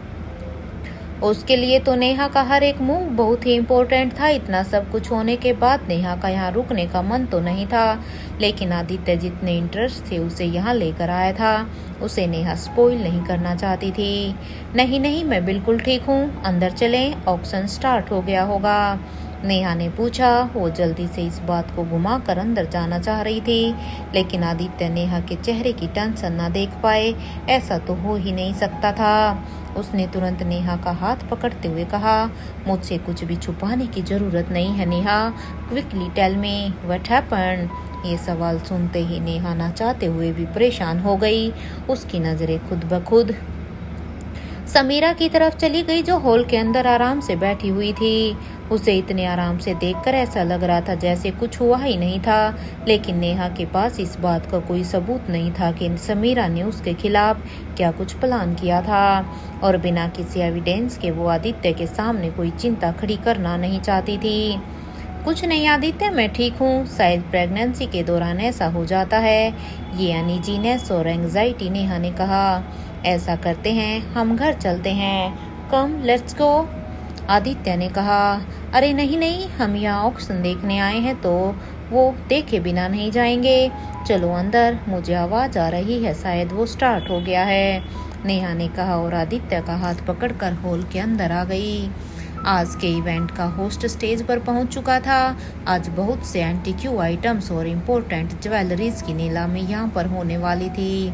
उसके लिए तो नेहा का हर एक मूव बहुत ही इम्पोर्टेंट था। इतना सब कुछ होने के बाद नेहा का यहाँ रुकने का मन तो नहीं था, लेकिन आदित्य जितने इंटरेस्ट थे उसे यहाँ लेकर आया था, उसे नेहा स्पॉइल नहीं करना चाहती थी। नहीं नहीं, मैं बिल्कुल ठीक हूँ, अंदर चलें, ऑक्शन स्टार्ट हो गया होगा, नेहा ने पूछा। वो जल्दी से इस बात को घुमाकर अंदर जाना चाह रही थी, लेकिन आदित्य नेहा के चेहरे की टेंशन ना देख पाए। ऐसा तो हो ही नहीं सकता था। उसने तुरंत नेहा का हाथ पकड़ते हुए कहा, मुझसे कुछ भी छुपाने की जरूरत नहीं है Neha, quickly tell me what happened. ये सवाल सुनते ही नेहा ना चाहते हुए भी परेशान हो गई। उसकी नजरें खुद ब खुद समीरा की तरफ चली गई, जो हॉल के अंदर आराम से बैठी हुई थी। उसे इतने आराम से देखकर ऐसा लग रहा था जैसे कुछ हुआ ही नहीं था। लेकिन नेहा के पास इस बात का कोई सबूत नहीं था कि समीरा ने उसके खिलाफ क्या कुछ प्लान किया था, और बिना किसी एविडेंस के वो आदित्य के सामने कोई चिंता खड़ी करना नहीं चाहती थी। कुछ नहीं आदित्य, मैं ठीक हूँ, शायद प्रेगनेंसी के दौरान ऐसा हो जाता है, ये अनइजीनेस और एंग्जाइटी। नेहा ने कहा, ऐसा करते हैं, हम घर चलते हैं, कम लेट्स गो। आदित्य ने कहा, अरे नहीं नहीं, हम यहाँ ऑक्शन देखने आए हैं तो वो देखे बिना नहीं जाएंगे, चलो अंदर, मुझे आवाज आ रही है, शायद वो स्टार्ट हो गया है, नेहा ने कहा और आदित्य का हाथ पकड़कर हॉल के अंदर आ गई। आज के इवेंट का होस्ट स्टेज पर पहुंच चुका था। आज बहुत से एंटीक्यू आइटम्स और इम्पोर्टेंट ज्वेलरीज की नीलामी यहाँ पर होने वाली थी,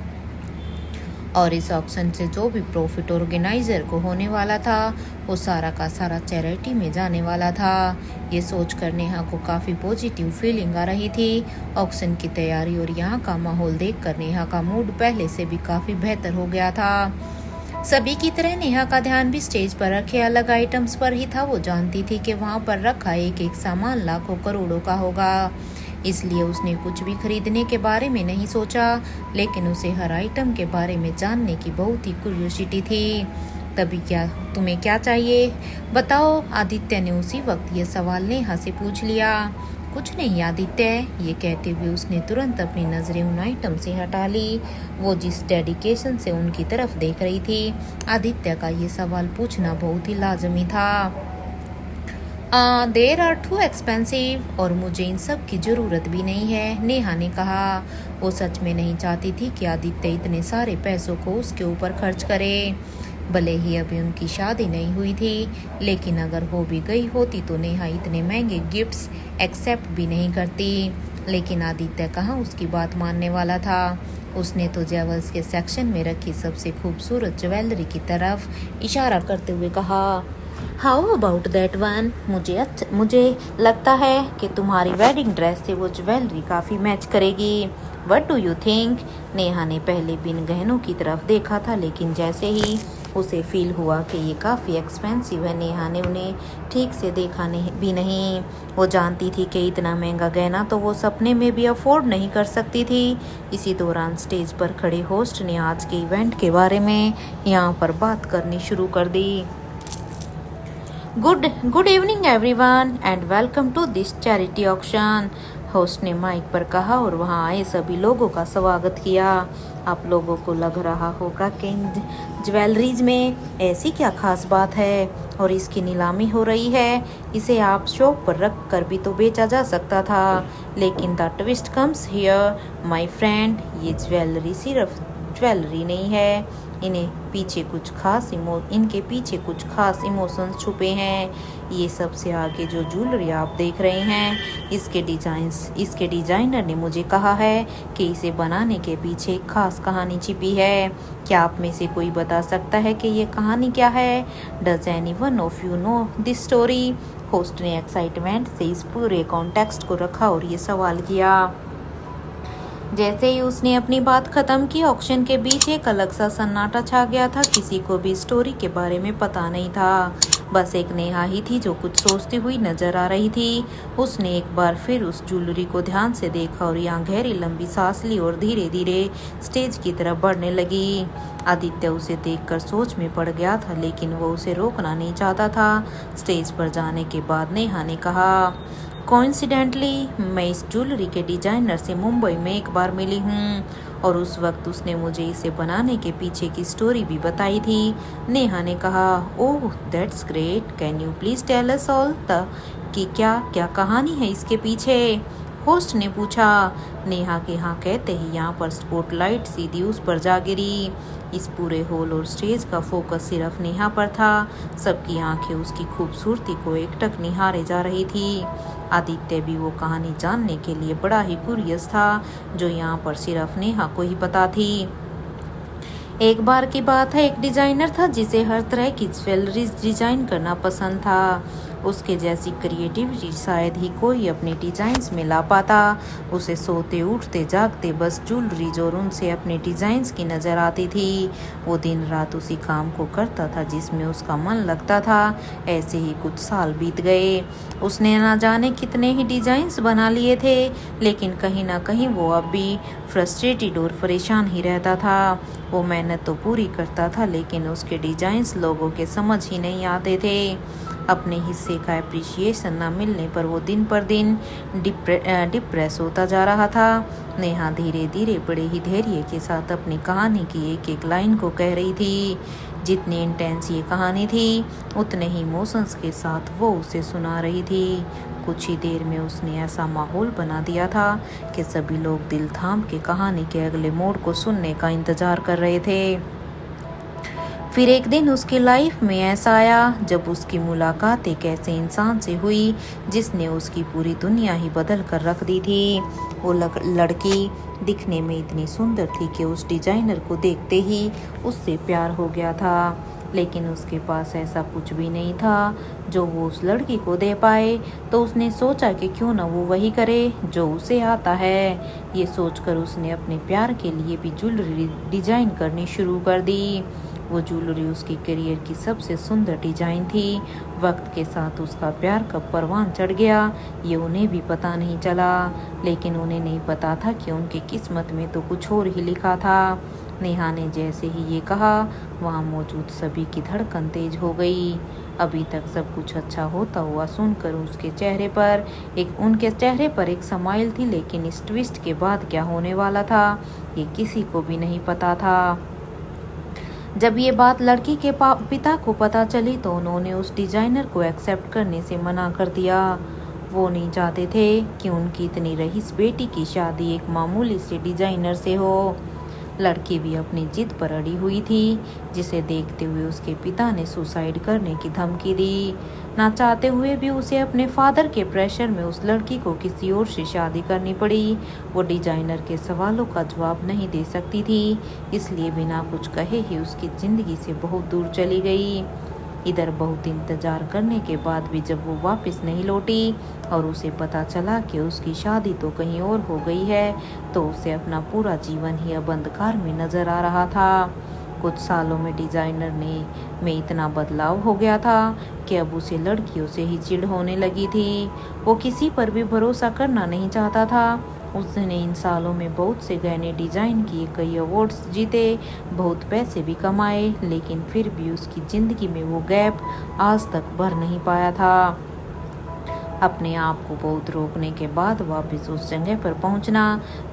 और इस ऑक्शन से जो भी प्रॉफिट ऑर्गेनाइजर को होने वाला था वो सारा का सारा चैरिटी में जाने वाला था। ये सोचकर नेहा को काफ़ी पॉजिटिव फीलिंग आ रही थी। ऑक्शन की तैयारी और यहाँ का माहौल देखकर नेहा का मूड पहले से भी काफ़ी बेहतर हो गया था। सभी की तरह नेहा का ध्यान भी स्टेज पर रखे अलग आइटम्स पर ही था। वो जानती थी कि वहाँ पर रखा एक एक सामान लाखों करोड़ों का होगा, इसलिए उसने कुछ भी खरीदने के बारे में नहीं सोचा, लेकिन उसे हर आइटम के बारे में जानने की बहुत ही क्यूरियोसिटी थी। तभी क्या तुम्हें क्या चाहिए बताओ? आदित्य ने उसी वक्त ये सवाल नेहा से पूछ लिया। कुछ नहीं आदित्य, ये कहते हुए उसने तुरंत अपनी नजरें उन आइटम से हटा ली। वो जिस डेडिकेशन से उनकी तरफ देख रही थी, आदित्य का ये सवाल पूछना बहुत ही लाजमी था। देर आर टू एक्सपेंसिव, और मुझे इन सब की जरूरत भी नहीं है, नेहा ने कहा। वो सच में नहीं चाहती थी कि आदित्य इतने सारे पैसों को उसके ऊपर खर्च करे। भले ही अभी उनकी शादी नहीं हुई थी, लेकिन अगर हो भी गई होती तो नेहा इतने महंगे गिफ्ट्स एक्सेप्ट भी नहीं करती। लेकिन आदित्य कहाँ उसकी बात मानने वाला था। उसने तो ज्वेल्स के सेक्शन में रखी सबसे खूबसूरत ज्वेलरी की तरफ इशारा करते हुए कहा, हाउ अबाउट दैट वन? मुझे लगता है कि तुम्हारी वेडिंग ड्रेस से वो ज्वेलरी काफ़ी मैच करेगी। What do you think? Neha ने पहले बिन गहनों की तरफ देखा था, लेकिन जैसे ही उसे फील हुआ कि ये काफ़ी एक्सपेंसिव है, नेहा ने उन्हें ठीक से देखा भी नहीं। वो जानती थी कि इतना महंगा गहना तो वो सपने में भी अफोर्ड नहीं कर सकती थी। इसी दौरान स्टेज पर खड़े होस्ट ने आज के इवेंट के बारे में यहाँ पर बात करनी शुरू कर दी। Good evening everyone and welcome to this charity auction. Host ने माइक पर कहा और वहां आए सभी लोगों का स्वागत किया। आप लोगों को लग रहा होगा कि इन ज्वेलरीज में ऐसी क्या खास बात है और इसकी नीलामी हो रही है। इसे आप शॉप पर रख कर भी तो बेचा जा सकता था, लेकिन the twist comes here my friend. ये ज्वेलरी सिर्फ ज्वेलरी नहीं है, इनके पीछे कुछ खास इमोशंस छुपे हैं। ये सबसे आगे जो ज्वेलरी आप देख रहे हैं, इसके डिजाइनर ने मुझे कहा है कि इसे बनाने के पीछे एक खास कहानी छिपी है। क्या आप में से कोई बता सकता है कि ये कहानी क्या है? Does anyone of you know this story? Host ने एक्साइटमेंट से इस पूरे कॉन्टेक्स्ट को रखा और ये सवाल किया। जैसे ही उसने अपनी बात खत्म की, ऑक्शन के बीच एक अलग सा सन्नाटा छा गया था। किसी को भी स्टोरी के बारे में पता नहीं था। बस एक नेहा ही थी जो कुछ सोचती हुई नजर आ रही थी। उसने एक बार फिर उस ज्वेलरी को ध्यान से देखा और यहाँ गहरी लंबी सांस ली और धीरे धीरे स्टेज की तरफ बढ़ने लगी। आदित्य उसे देखकर सोच में पड़ गया था, लेकिन वो उसे रोकना नहीं चाहता था। स्टेज पर जाने के बाद नेहा ने कहा, कोइंसिडेंटली मैं इस ज्वेलरी के डिजाइनर से मुंबई में एक बार मिली हूँ और उस वक्त उसने मुझे इसे बनाने के पीछे की स्टोरी भी बताई थी। नेहा ने कहा, oh that's great, can you please tell us all the कि क्या क्या कहानी है इसके पीछे? होस्ट ने पूछा। नेहा के हाँ कहते ही यहाँ पर स्पॉटलाइट सीधी उस पर जा गिरी। इस पूरे हॉल और स्टेज का फोकस सिर्फ नेहा पर था। सबकी आंखें उसकी खूबसूरती को एकटक निहारे जा रही थी। आदित्य भी वो कहानी जानने के लिए बड़ा ही क्यूरियस था, जो यहाँ पर सिर्फ नेहा को ही पता थी। एक बार की बात है, एक डिजाइनर था जिसे हर तरह की ज्वेलरीज डिजाइन करना पसंद था। उसके जैसी क्रिएटिविटी शायद ही कोई अपने डिजाइन्स में ला पाता। उसे सोते उठते जागते बस ज्वेलरीज और उनसे अपने डिजाइन्स की नज़र आती थी। वो दिन रात उसी काम को करता था जिसमें उसका मन लगता था। ऐसे ही कुछ साल बीत गए। उसने ना जाने कितने ही डिजाइन्स बना लिए थे, लेकिन कहीं ना कहीं वो अब भी फ्रस्ट्रेटेड और परेशान ही रहता था। वो मेहनत तो पूरी करता था, लेकिन उसके डिजाइन्स लोगों के समझ ही नहीं आते थे। अपने हिस्से का एप्रिसिएशन न मिलने पर वो दिन पर दिन डिप्रेस होता जा रहा था। नेहा धीरे धीरे बड़े ही धैर्य के साथ अपनी कहानी की एक एक लाइन को कह रही थी। जितनी इंटेंस ये कहानी थी, उतने ही इमोशंस के साथ वो उसे सुना रही थी। कुछ ही देर में उसने ऐसा माहौल बना दिया था कि सभी लोग दिल थाम के कहानी के अगले मोड़ को सुनने का इंतजार कर रहे थे। फिर एक दिन उसकी लाइफ में ऐसा आया जब उसकी मुलाकात एक ऐसे इंसान से हुई जिसने उसकी पूरी दुनिया ही बदल कर रख दी थी। वो लड़की दिखने में इतनी सुंदर थी कि उस डिजाइनर को देखते ही उससे प्यार हो गया था, लेकिन उसके पास ऐसा कुछ भी नहीं था जो वो उस लड़की को दे पाए। तो उसने सोचा कि क्यों ना वो वही करे जो उसे आता है। ये सोचकर उसने अपने प्यार के लिए भी ज्वेलरी डिजाइन करनी शुरू कर दी। वो ज्वेलरी उसकी करियर की सबसे सुंदर डिजाइन थी। वक्त के साथ उसका प्यार कब परवान चढ़ गया ये उन्हें भी पता नहीं चला, लेकिन उन्हें नहीं पता था कि उनकी किस्मत में तो कुछ और ही लिखा था। नेहा ने जैसे ही ये कहा, वहाँ मौजूद सभी की धड़कन तेज हो गई। अभी तक सब कुछ अच्छा होता हुआ सुनकर उनके चेहरे पर एक स्माइल थी, लेकिन इस ट्विस्ट के बाद क्या होने वाला था ये किसी को भी नहीं पता था। जब ये बात लड़की के पिता को पता चली तो उन्होंने उस डिजाइनर को एक्सेप्ट करने से मना कर दिया। वो नहीं चाहते थे कि उनकी इतनी रईस बेटी की शादी एक मामूली से डिजाइनर से हो। लड़की भी अपनी जिद पर अड़ी हुई थी, जिसे देखते हुए उसके पिता ने सुसाइड करने की धमकी दी। ना चाहते हुए भी उसे अपने फादर के प्रेशर में उस लड़की को किसी और से शादी करनी पड़ी। वो डिजाइनर के सवालों का जवाब नहीं दे सकती थी, इसलिए बिना कुछ कहे ही उसकी जिंदगी से बहुत दूर चली गई। इधर बहुत इंतजार करने के बाद भी जब वो वापस नहीं लौटी और उसे पता चला कि उसकी शादी तो कहीं और हो गई है, तो उसे अपना पूरा जीवन ही अब अंधकार में नजर आ रहा था। कुछ सालों में डिजाइनर में इतना बदलाव हो गया था कि अब उसे लड़कियों से ही चिढ़ होने लगी थी। वो किसी पर भी भरोसा करना नहीं चाहता था। उसने इन सालों में बहुत से गहने डिजाइन किए, कई अवार्ड्स जीते, बहुत पैसे भी कमाए, लेकिन फिर भी उसकी जिंदगी में वो गैप आज तक भर नहीं पाया था। अपने आप को बहुत रोकने के बाद वापस उस जगह पर पहुंचना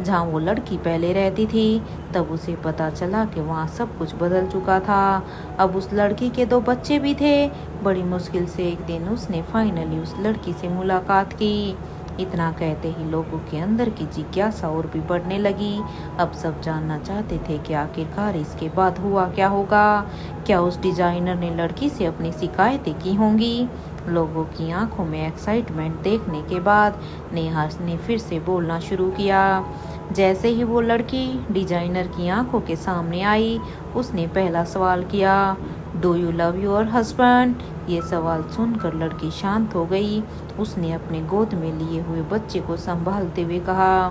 जहां वो लड़की पहले रहती थी, तब उसे पता चला कि वहां सब कुछ बदल चुका था। अब उस लड़की के 2 बच्चे भी थे। बड़ी मुश्किल से एक दिन उसने फाइनली उस लड़की से मुलाकात की। इतना कहते ही लोगों के अंदर की जिज्ञासा और भी बढ़ने लगी। अब सब जानना चाहते थे कि आखिरकार इसके बाद हुआ क्या होगा। क्या उस डिजाइनर ने लड़की से अपनी शिकायतें की होंगी। लोगों की आंखों में एक्साइटमेंट देखने के बाद नेहा ने फिर से बोलना शुरू किया। जैसे ही वो लड़की डिजाइनर की आंखों के सामने आई, उसने पहला सवाल किया, do you love your husband. ये सवाल सुनकर लड़की शांत हो गई। उसने अपने गोद में लिए हुए बच्चे को संभालते हुए कहा,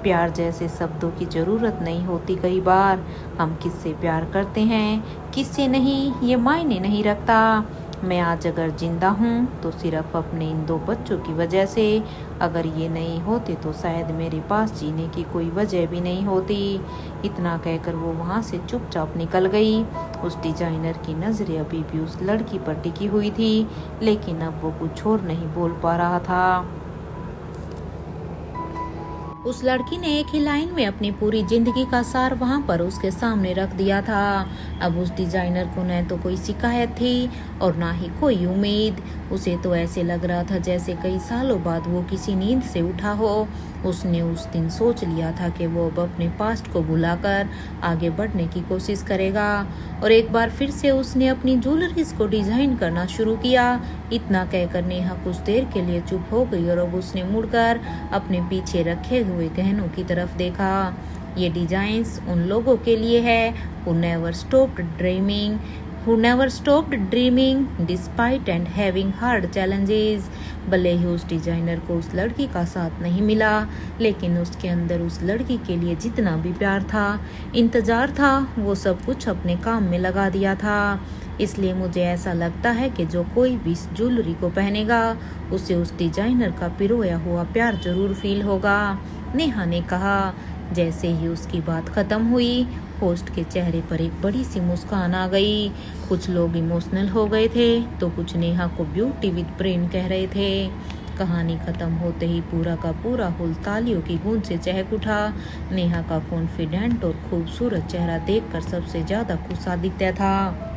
प्यार जैसे शब्दों की जरूरत नहीं होती। कई बार हम किससे प्यार करते हैं, किससे नहीं, ये मायने नहीं रखता। मैं आज अगर जिंदा हूँ तो सिर्फ अपने इन 2 बच्चों की वजह से। अगर ये नहीं होते तो शायद मेरे पास जीने की कोई वजह भी नहीं होती। इतना कहकर वो वहाँ से चुपचाप निकल गई। उस डिजाइनर की नज़रें अभी भी उस लड़की पर टिकी हुई थी, लेकिन अब वो कुछ और नहीं बोल पा रहा था। उस लड़की ने एक ही लाइन में अपनी पूरी जिंदगी का सार वहां पर उसके सामने रख दिया था। अब उस डिजाइनर को न तो कोई शिकायत थी और ना ही कोई उम्मीद। उसे तो ऐसे लग रहा था जैसे कई सालों बाद वो किसी नींद से उठा हो। उसने उस दिन सोच लिया था कि वो अब अपने पास्ट को भुलाकर आगे बढ़ने की कोशिश करेगा, और एक बार फिर से उसने अपनी ज्वेलरीज को डिजाइन करना शुरू किया। इतना कहकर नेहा कुछ देर के लिए चुप हो गई और अब उसने मुड़कर अपने पीछे रखे हुए गहनों की तरफ देखा। ये डिजाइन्स उन लोगों के लिए है who never stopped dreaming despite and having hard challenges। भले ही उस डिजाइनर को उस लड़की का साथ नहीं मिला, लेकिन उसके अंदर उस लड़की के लिए जितना भी प्यार था, इंतजार था, वो सब कुछ अपने काम में लगा दिया था। इसलिए मुझे ऐसा लगता है कि जो कोई भी इस ज्वेलरी को पहनेगा उसे उस डिजाइनर का पिरोया हुआ प्यार जरूर फील होगा, नेहा ने कहा। जैसे ही उसकी बात खत्म हुई, होस्ट के चेहरे पर एक बड़ी सी मुस्कान आ गई। कुछ लोग इमोशनल हो गए थे तो कुछ नेहा को ब्यूटी विद ब्रेन कह रहे थे। कहानी खत्म होते ही पूरा का पूरा हॉल तालियों की गूंज से चहक उठा। नेहा का कॉन्फिडेंट और खूबसूरत चेहरा देखकर सबसे ज्यादा खुश आदित्य था।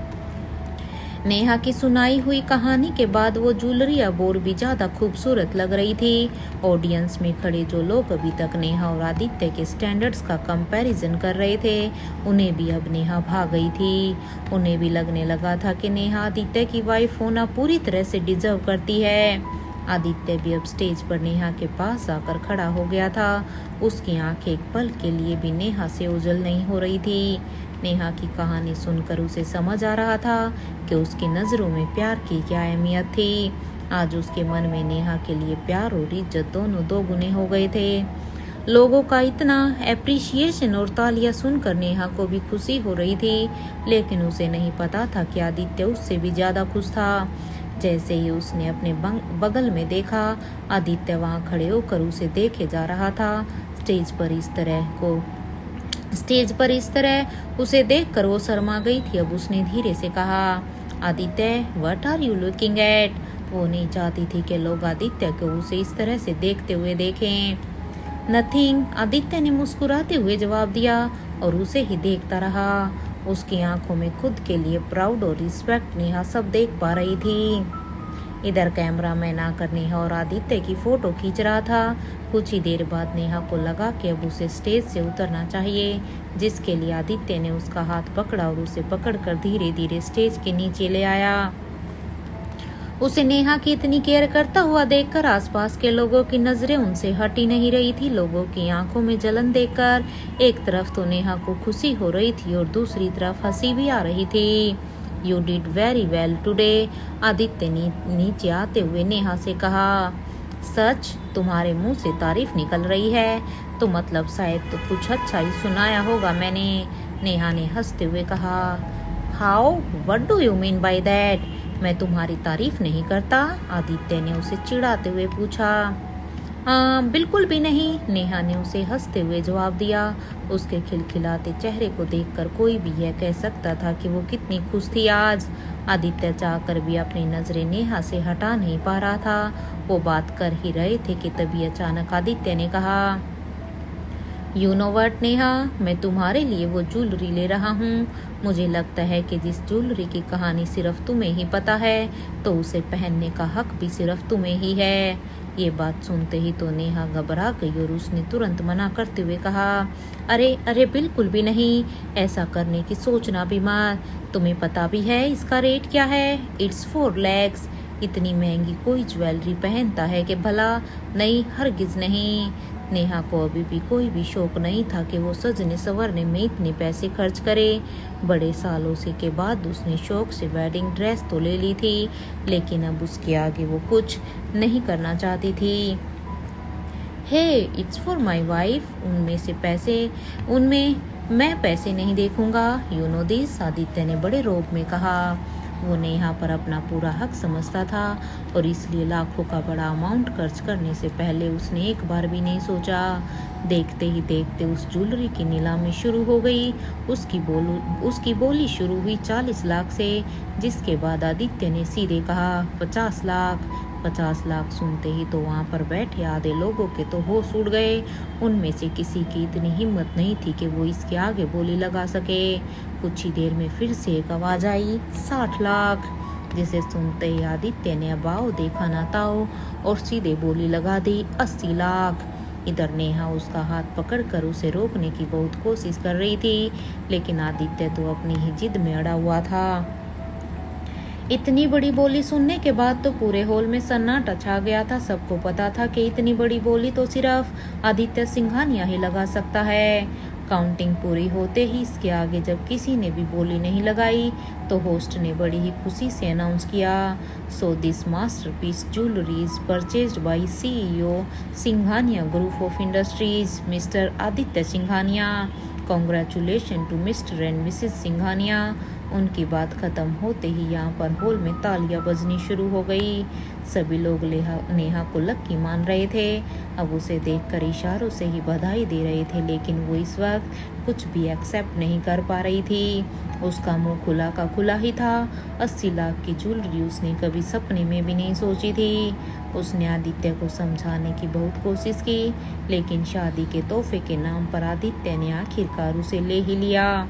नेहा की सुनाई हुई कहानी के बाद वो ज्वेलरी अब और भी ज्यादा खूबसूरत लग रही थी। ऑडियंस में खड़े जो लोग अभी तक नेहा और आदित्य के स्टैंडर्ड्स का कंपैरिजन कर रहे थे, उन्हें भी अब नेहा भा गई थी। उन्हें भी लगने लगा था कि नेहा आदित्य की वाइफ होना पूरी तरह से डिजर्व करती है। आदित्य भी अब स्टेज पर नेहा के पास आकर खड़ा हो गया था। उसकी आंखें एक पल के लिए भी नेहा से ओझल नहीं हो रही थी। नेहा की कहानी सुनकर उसे समझ आ रहा था कि उसकी नजरों में प्यार की क्या अहमियत थी। आज उसके मन में नेहा के लिए प्यार और इज्जत दोनों 2 गुने हो गए थे। लोगों का इतना एप्रिशिएशन और तालियां सुनकर नेहा को भी खुशी हो रही थी, लेकिन उसे नहीं पता था कि आदित्य उससे भी ज्यादा खुश था। जैसे ही उसने अपने बगल में देखा, आदित्य वहां खड़े होकर उसे देखे जा रहा था। स्टेज पर इस तरह उसे देखकर वो शर्मा गई थी। अब उसने धीरे से कहा, Aditya what are you looking at. वो नहीं चाहती थी कि लोग आदित्य को उसे इस तरह से देखते हुए देखें। नथिंग, आदित्य ने मुस्कुराते हुए जवाब दिया और उसे ही देखता रहा। उसकी आंखों में खुद के लिए प्राउड और रिस्पेक्ट नेहा सब देख पा रही थी। इधर कैमरामैन आकर नेहा और आदित्य की फोटो खींच रहा था। कुछ ही देर बाद नेहा को लगा कि अब उसे स्टेज से उतरना चाहिए, जिसके लिए आदित्य ने उसका हाथ पकड़ा और उसे पकड़कर धीरे धीरे स्टेज के नीचे ले आया। उसे नेहा की इतनी केयर करता हुआ देखकर आसपास के लोगों की नजरें उनसे हटी नहीं रही थी। लोगों की आंखों में जलन देखकर एक तरफ तो नेहा को खुशी हो रही थी और दूसरी तरफ हंसी भी आ रही थी। You did very well today. Aditya ने नीचे आते हुए नेहा से कहा। सच? तुम्हारे मुंह से तारीफ निकल रही है, तो मतलब शायद तो कुछ अच्छा ही सुनाया होगा मैंने। नेहा ने हंसते हुए कहा। How? What do you mean by that? मैं तुम्हारी तारीफ नहीं करता? आदित्य ने उसे चिढ़ाते हुए पूछा। बिल्कुल भी नहीं, नेहा ने उसे हंसते हुए जवाब दिया। उसके खिलखिलाते चेहरे को देखकर कोई भी यह कह सकता था कि वो कितनी खुश थी आज। आदित्य चाहकर भी अपनी नजरें नेहा से हटा नहीं पा रहा था। वो बात कर ही रहे थे कि तभी अचानक आदित्य ने कहा। यू नो व्हाट नेहा, मैं तुम्हारे लिए वो ज्वेलरी ले रहा हूँ। मुझे लगता है कि जिस ज्वेलरी की कहानी सिर्फ तुम्हें ही पता है, तो उसे पहनने का हक भी सिर्फ तुम्हें ही है। ये बात सुनते ही तो नेहा घबरा गई और उसने तुरंत मना करते हुए कहा। अरे अरे बिल्कुल भी नहीं, ऐसा करने की सोचना भी मत। तुम्हें पता भी है इसका रेट क्या है? It's 4 lakhs। इतनी महंगी कोई ज्वेलरी पहनता है कि भला? नहीं, हरगिज नहीं। नेहा को अभी भी कोई भी शौक नहीं था कि वो सजने संवरने में इतने पैसे खर्च करे। बड़े सालों से के बाद उसने शौक से वेडिंग ड्रेस तो ले ली थी, लेकिन अब उसके आगे वो कुछ नहीं करना चाहती थी। हे, इट्स फॉर माई वाइफ। उनमें मैं पैसे नहीं देखूंगा। यू नो दिस, आदित्य ने बड़े रोब में कहा। वो नेहा पर अपना पूरा हक समझता था और इसलिए लाखों का बड़ा अमाउंट खर्च करने से पहले उसने एक बार भी नहीं सोचा। देखते ही देखते उस ज्वेलरी की नीलामी शुरू हो गई। उसकी बोली शुरू हुई 40 लाख से, जिसके बाद आदित्य ने सीधे कहा 50 लाख। 50 लाख सुनते ही तो वहाँ पर बैठे आधे लोगों के तो होश उड़ गए। उनमें से किसी की इतनी हिम्मत नहीं थी कि वो इसके आगे बोली लगा सके। कुछ ही देर में फिर से एक आवाज आई 60 लाख, जिसे सुनते ही आदित्य ने अबाव देखा ना ताओ और सीधे बोली लगा दी 80 लाख। इधर नेहा उसका हाथ पकड़कर उसे रोकने की बहुत कोशिश कर रही थी, लेकिन आदित्य तो अपनी ही जिद में अड़ा हुआ था। इतनी बड़ी बोली सुनने के बाद तो पूरे हॉल में सन्नाटा छा गया था। सबको पता था कि इतनी बड़ी बोली तो सिर्फ आदित्य सिंघानिया ही लगा सकता है। काउंटिंग पूरी होते ही इसके आगे जब किसी ने भी बोली नहीं लगाई, तो होस्ट ने बड़ी ही खुशी से अनाउंस किया। So this masterpiece jewellery is purchased by CEO Singhania group of industries Mr Aditya Singhania. Congratulation to Mr and Mrs Singhania. उनकी बात खत्म होते ही यहाँ पर हॉल में तालियां बजनी शुरू हो गई। सभी लोग नेहा को लक्की मान रहे थे। अब उसे देखकर इशारों से ही बधाई दे रहे थे, लेकिन वो इस वक्त कुछ भी एक्सेप्ट नहीं कर पा रही थी। उसका मुंह खुला का खुला ही था। 80 लाख की ज्वेलरी उसने कभी सपने में भी नहीं सोची थी। उसने आदित्य को समझाने की बहुत कोशिश की, लेकिन शादी के तोहफे के नाम पर आदित्य ने आखिरकार उसे ले ही लिया।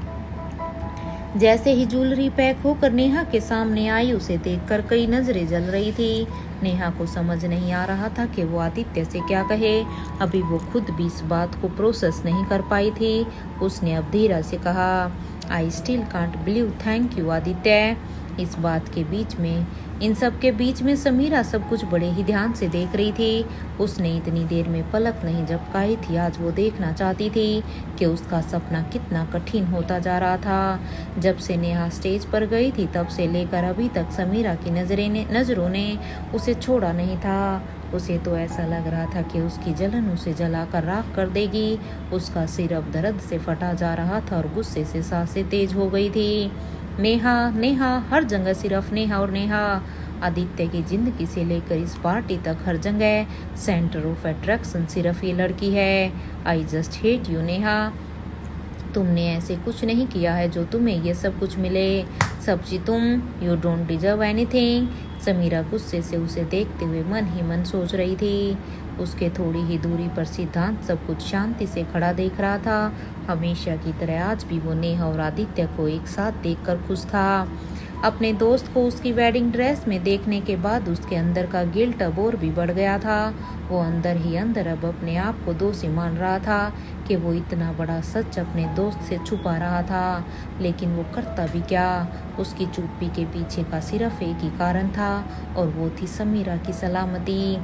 जैसे ही ज्वेलरी पैक होकर नेहा के सामने आई, उसे देखकर कई नजरें जल रही थी। नेहा को समझ नहीं आ रहा था कि वो आदित्य से क्या कहे। अभी वो खुद भी इस बात को प्रोसेस नहीं कर पाई थी। उसने अब धीरे से कहा, I still can't believe, thank you Aditya. इन सब के बीच में समीरा सब कुछ बड़े ही ध्यान से देख रही थी। उसने इतनी देर में पलक नहीं झपकाई थी। आज वो देखना चाहती थी कि उसका सपना कितना कठिन होता जा रहा था। जब से नेहा स्टेज पर गई थी, तब से लेकर अभी तक समीरा की नजरों ने उसे छोड़ा नहीं था। उसे तो ऐसा लग रहा था कि उसकी जलन उसे जलाकर राख कर देगी। उसका सिर अब दर्द से फटा जा रहा था और गुस्से से सांसें तेज हो गई थी। नेहा, नेहा, हर जगह सिर्फ नेहा और नेहा। आदित्य की जिंदगी से लेकर इस पार्टी तक हर जगह सेंटर ऑफ अट्रैक्शन सिर्फ ये लड़की है। I just hate you Neha. तुमने ऐसे कुछ नहीं किया है जो तुम्हें ये सब कुछ मिले। सब्जी तुम, you don't deserve anything. Sameera गुस्से से उसे देखते हुए मन ही मन सोच रही थी। उसके थोड़ी ही दूरी पर सिद्धांत सब कुछ शांति से खड़ा देख रहा था। हमेशा की तरह आज भी वो नेहा और आदित्य को एक साथ देखकर खुश था। अपने दोस्त को उसकी वेडिंग ड्रेस में देखने के बाद उसके अंदर का गिल्ट अब और भी बढ़ गया था। वो अंदर ही अंदर अब अपने आप को दोषी मान रहा था कि वो इतना बड़ा सच अपने दोस्त से छुपा रहा था। लेकिन वो करता भी क्या? उसकी चुप्पी के पीछे का सिर्फ एक ही कारण था, और वो थी समीरा की सलामती।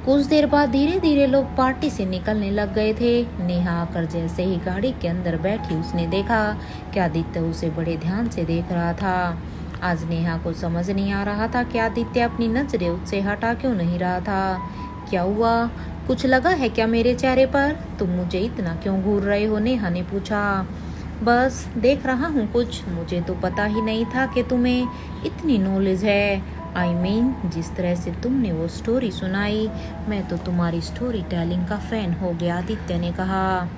कुछ देर बाद धीरे धीरे लोग पार्टी से निकलने लग गए थे। नेहा आकर जैसे ही गाड़ी के अंदर बैठी उसने देखा कि आदित्य उसे बड़े ध्यान से देख रहा था। आज नेहा को समझ नहीं आ रहा था कि आदित्य अपनी नजरें उससे हटा क्यों नहीं रहा था। क्या हुआ, कुछ लगा है क्या मेरे चेहरे पर? तुम मुझे इतना क्यों घूर रहे हो? नेहा ने पूछा। बस देख रहा हूँ कुछ, मुझे तो पता ही नहीं था कि तुम्हें इतनी नॉलेज है। I mean, जिस तरह से तुमने वो स्टोरी सुनाई, मैं तो तुम्हारी स्टोरी टेलिंग का फैन हो गया, आदित्य ने कहा।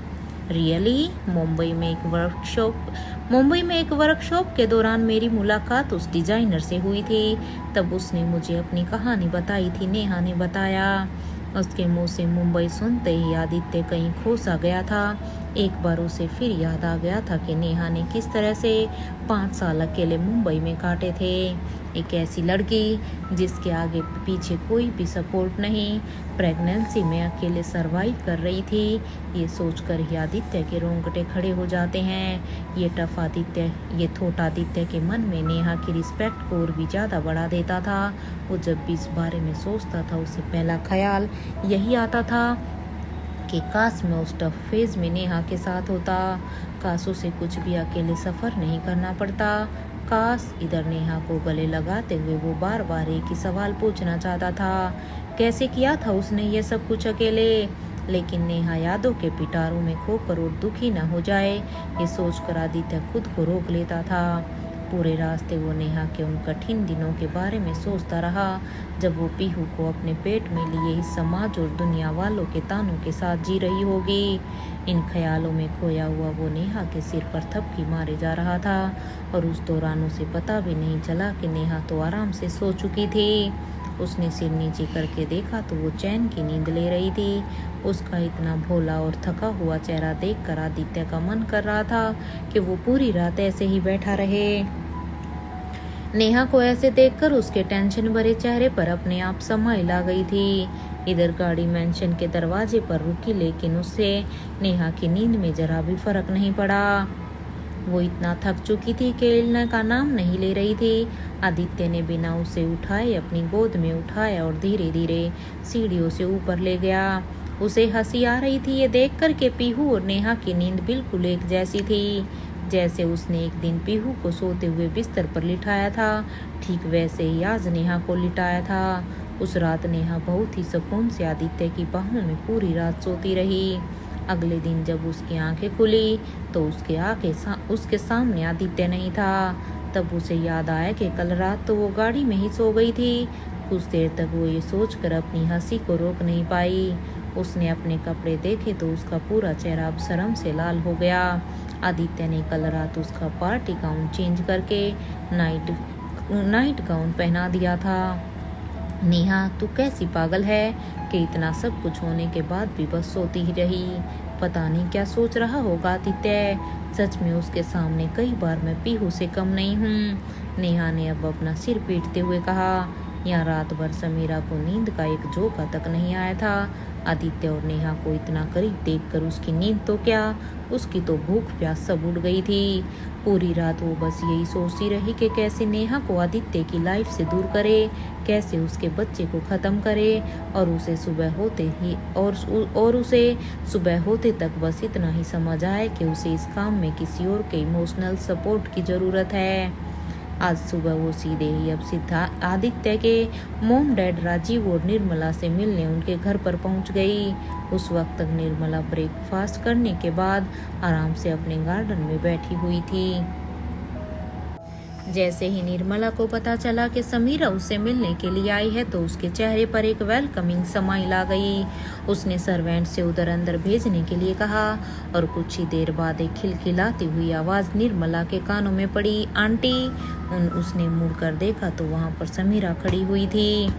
रियली? मुंबई में एक वर्कशॉप के दौरान मेरी मुलाकात उस डिजाइनर से हुई थी। तब उसने मुझे अपनी कहानी बताई थी, नेहा ने बताया। उसके मुंह से मुंबई सुनते ही आदित्य कहीं खो सा गया था। एक बार उसे फिर याद आ गया था कि नेहा ने किस तरह से 5 साल अकेले मुंबई में काटे थे। एक ऐसी लड़की जिसके आगे पीछे कोई भी सपोर्ट नहीं, प्रेगनेंसी में अकेले सरवाइव कर रही थी। ये सोचकर ही आदित्य के रोंगटे खड़े हो जाते हैं। ये थोट आदित्य के मन में नेहा की रिस्पेक्ट को और भी ज़्यादा बढ़ा देता था। वो जब भी इस बारे में सोचता था उसे पहला ख्याल यही आता था कि काश मैं उस टफ फेज में नेहा के साथ होता, काश उसे कुछ भी अकेले सफ़र नहीं करना पड़ता, काश। इधर नेहा को गले लगाते हुए वो बार बार एक ही सवाल पूछना चाहता था, कैसे किया था उसने ये सब कुछ अकेले? लेकिन नेहा यादों के पिटारों में खोकर और दुखी न हो जाए, ये सोचकर आदित्य खुद को रोक लेता था। पूरे रास्ते वो नेहा के उन कठिन दिनों के बारे में सोचता रहा जब वो पीहू को अपने पेट में लिए इस समाज और दुनिया वालों के तानों के साथ जी रही होगी। इन ख्यालों में खोया हुआ वो नेहा के सिर पर थपकी मारे जा रहा था और उस दौरान उसे पता भी नहीं चला कि नेहा तो आराम से सो चुकी थी। उसने सिर नीचे करके देखा तो वो चैन की नींद ले रही थी। उसका इतना भोला और थका हुआ चेहरा देखकर आदित्य का मन कर रहा था कि वो पूरी रात ऐसे ही बैठा रहे। नेहा को ऐसे देखकर उसके टेंशन भरे चेहरे पर अपने आप समाइल आ गई थी। इधर गाड़ी मेंशन के दरवाजे पर रुकी, लेकिन उससे नेहा की नींद में जरा भी फर्क नहीं पड़ा। वो इतना थक चुकी थी कि हिलने का नाम नहीं ले रही थी। आदित्य ने बिना उसे उठाए अपनी गोद में उठाया और धीरे धीरे सीढ़ियों से ऊपर ले गया। उसे हंसी आ रही थी ये देखकर कि पीहू और नेहा की नींद बिल्कुल एक जैसी थी। जैसे उसने एक दिन पीहू को सोते हुए बिस्तर पर लिटाया था, ठीक वैसे ही आज नेहा को लिटाया था। उस रात नेहा बहुत ही सुकून से आदित्य की बाहों में पूरी रात सोती रही। अगले दिन जब उसकी आंखें खुली तो उसके सामने आदित्य नहीं था। तब उसे याद आया कि कल रात तो वो गाड़ी में ही सो गई थी। कुछ देर तक वो ये सोचकर अपनी हंसी को रोक नहीं पाई। उसने अपने कपड़े देखे तो उसका पूरा चेहरा अब शर्म से लाल हो गया। आदित्य ने कल रात उसका पार्टी गाउन चेंज करके नाइट गाउन पहना दिया था। नेहा, तू कैसी पागल है कि इतना सब कुछ होने के बाद भी बस सोती ही रही। पता नहीं क्या सोच रहा होगा आदित्य। सच में उसके सामने कई बार मैं पीहू से कम नहीं हूँ। नेहा ने अब अपना सिर पीटते हुए कहा। यहाँ रात भर समीरा को नींद का एक झोंका तक नहीं आया था। आदित्य और नेहा को इतना करीब देखकर उसकी नींद तो क्या, उसकी तो भूख प्यास सब उड़ गई थी। पूरी रात वो बस यही सोचती रही कि कैसे नेहा को आदित्य की लाइफ से दूर करे, कैसे उसके बच्चे को ख़त्म करे और उसे सुबह होते तक बस इतना ही समझ आए कि उसे इस काम में किसी और के इमोशनल सपोर्ट की ज़रूरत है। आज सुबह वो सीधे ही अब सीधा आदित्य के मोम डैड राजीव और निर्मला से मिलने उनके घर पर पहुंच गई। उस वक्त तक निर्मला ब्रेकफास्ट करने के बाद आराम से अपने गार्डन में बैठी हुई थी। जैसे ही निर्मला को पता चला कि समीरा उससे मिलने के लिए आई है तो उसके चेहरे पर एक वेलकमिंग स्माइल आ गई। उसने सर्वेंट से उधर अंदर भेजने के लिए कहा और कुछ ही देर बाद एक खिलखिलाती हुई आवाज़ निर्मला के कानों में पड़ी, आंटी। उसने मुड़कर देखा तो वहाँ पर समीरा खड़ी हुई थी।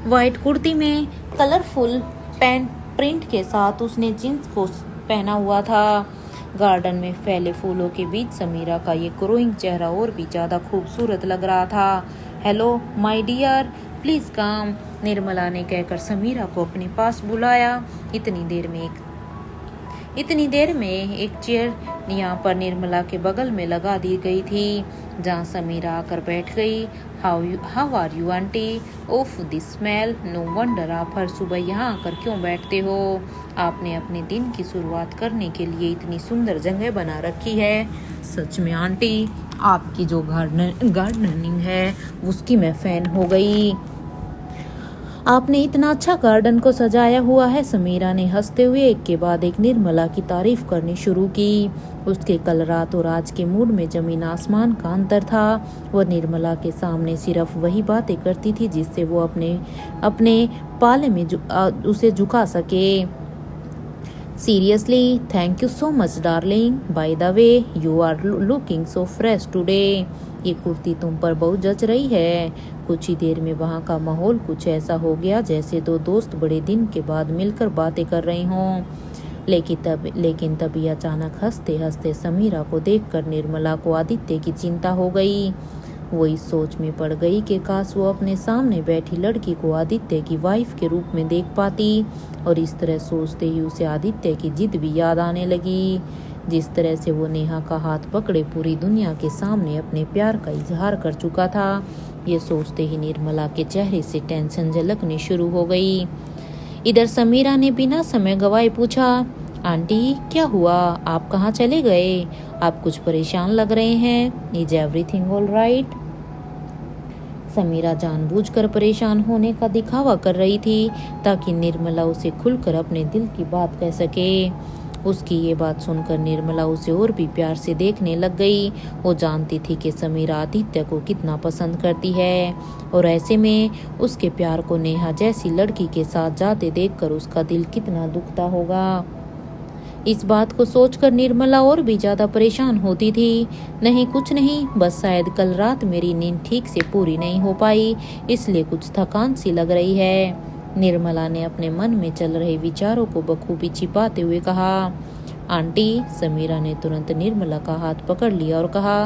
वाइट कुर्ती में कलरफुल पैंट प्रिंट के साथ उसने जींस को पहना हुआ था। गार्डन में फैले फूलों के बीच समीरा का ये ग्रोइंग चेहरा और भी ज़्यादा खूबसूरत लग रहा था। Hello my dear, please come, Nirmala ने कहकर समीरा को अपने पास बुलाया। इतनी देर में इतनी देर में एक चेयर यहाँ पर निर्मला के बगल में लगा दी गई थी, जहाँ समीरा आकर बैठ गई। How are you aunty? Oof this smell, no wonder आप हर सुबह यहाँ आकर क्यों बैठते हो? आपने अपने दिन की शुरुआत करने के लिए इतनी सुंदर जगह बना रखी है। सच में आंटी, आपकी जो गार्डनिंग है उसकी मैं फैन हो गई। आपने इतना अच्छा गार्डन को सजाया हुआ है। समीरा ने हंसते हुए एक के बाद एक निर्मला की तारीफ करनी शुरू की। उसके कल रात और आज के मूड में जमीन आसमान का अंतर था। वह निर्मला के सामने सिर्फ वही बातें करती थी जिससे वो अपने पाले में उसे झुका सके। Seriously, thank you so much darling. By the way, you are looking so fresh today. ये कुर्ती तुम पर बहुत जच रही है। कुछ ही देर में वहाँ का माहौल कुछ ऐसा हो गया जैसे दो दोस्त बड़े दिन के बाद मिलकर बातें कर रही हों। लेकिन तभी अचानक हंसते हंसते समीरा को देखकर निर्मला को आदित्य की चिंता हो गई। वो इस सोच में पड़ गई कि काश वो अपने सामने बैठी लड़की को आदित्य की वाइफ के रूप में देख पाती। और इस तरह सोचते ही उसे आदित्य की जिद भी याद आने लगी। जिस तरह से वो नेहा का हाथ पकड़े पूरी दुनिया के सामने अपने प्यार का इजहार कर चुका था। ये सोचते ही निर्मला के चेहरे से टेंशन झलकनी शुरू हो गई। इधर समीरा ने बिना समय गवाए पूछा, आंटी क्या हुआ? आप कहाँ चले गए? आप कुछ परेशान लग रहे हैं। Is everything all right? Sameera जानबूझकर परेशान होने का दिखावा कर रही थी ताकि निर्मला उसे खुलकर अपने दिल की बात कह सके। उसकी ये बात सुनकर निर्मला उसे और भी प्यार से देखने लग गई। वो जानती थी कि समीरा आदित्य को कितना पसंद करती है और ऐसे में उसके प्यार को नेहा जैसी लड़की के साथ जाते देखकर उसका दिल कितना दुखता होगा। इस बात को सोचकर निर्मला और भी ज्यादा परेशान होती थी। नहीं कुछ नहीं, बस शायद कल रात मेरी नींद ठीक से पूरी नहीं हो पाई, इसलिए कुछ थकान सी लग रही है। निर्मला ने अपने मन में चल रहे विचारों को बखूबी छिपाते हुए कहा। आंटी, समीरा ने तुरंत निर्मला का हाथ पकड़ लिया और कहा,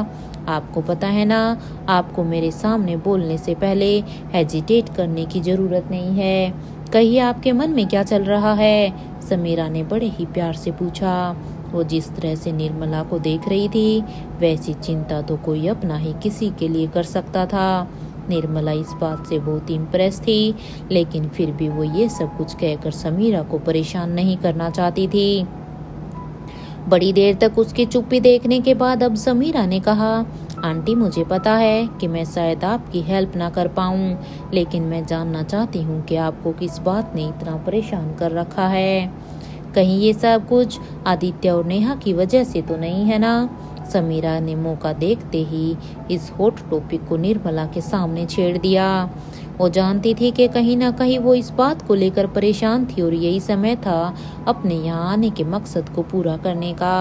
आपको पता है ना, आपको मेरे सामने बोलने से पहले हेजिटेट करने की जरूरत नहीं है। कहिए आपके मन में क्या चल रहा है? समीरा ने बड़े ही प्यार से पूछा। वो जिस तरह से निर्मला को देख रही थी वैसी चिंता तो कोई अपना ही किसी के लिए कर सकता था। निर्मला इस बात से बहुत इम्प्रेस थी, लेकिन फिर भी वो ये सब कुछ कहकर समीरा को परेशान नहीं करना चाहती थी। बड़ी देर तक उसकी चुप्पी देखने के बाद अब समीरा ने कहा, आंटी मुझे पता है कि मैं शायद आपकी हेल्प ना कर पाऊं, लेकिन मैं जानना चाहती हूं कि आपको किस बात ने इतना परेशान कर रखा है। कहीं ये सब कुछ आदित्य और नेहा की वजह से तो नहीं है ना? समीरा ने मौका देखते ही इस हॉट टॉपिक को निर्मला के सामने छेड़ दिया। वो जानती थी कि कहीं ना कहीं वो इस बात को लेकर परेशान थी और यही समय था अपने यहाँ आने के मकसद को पूरा करने का।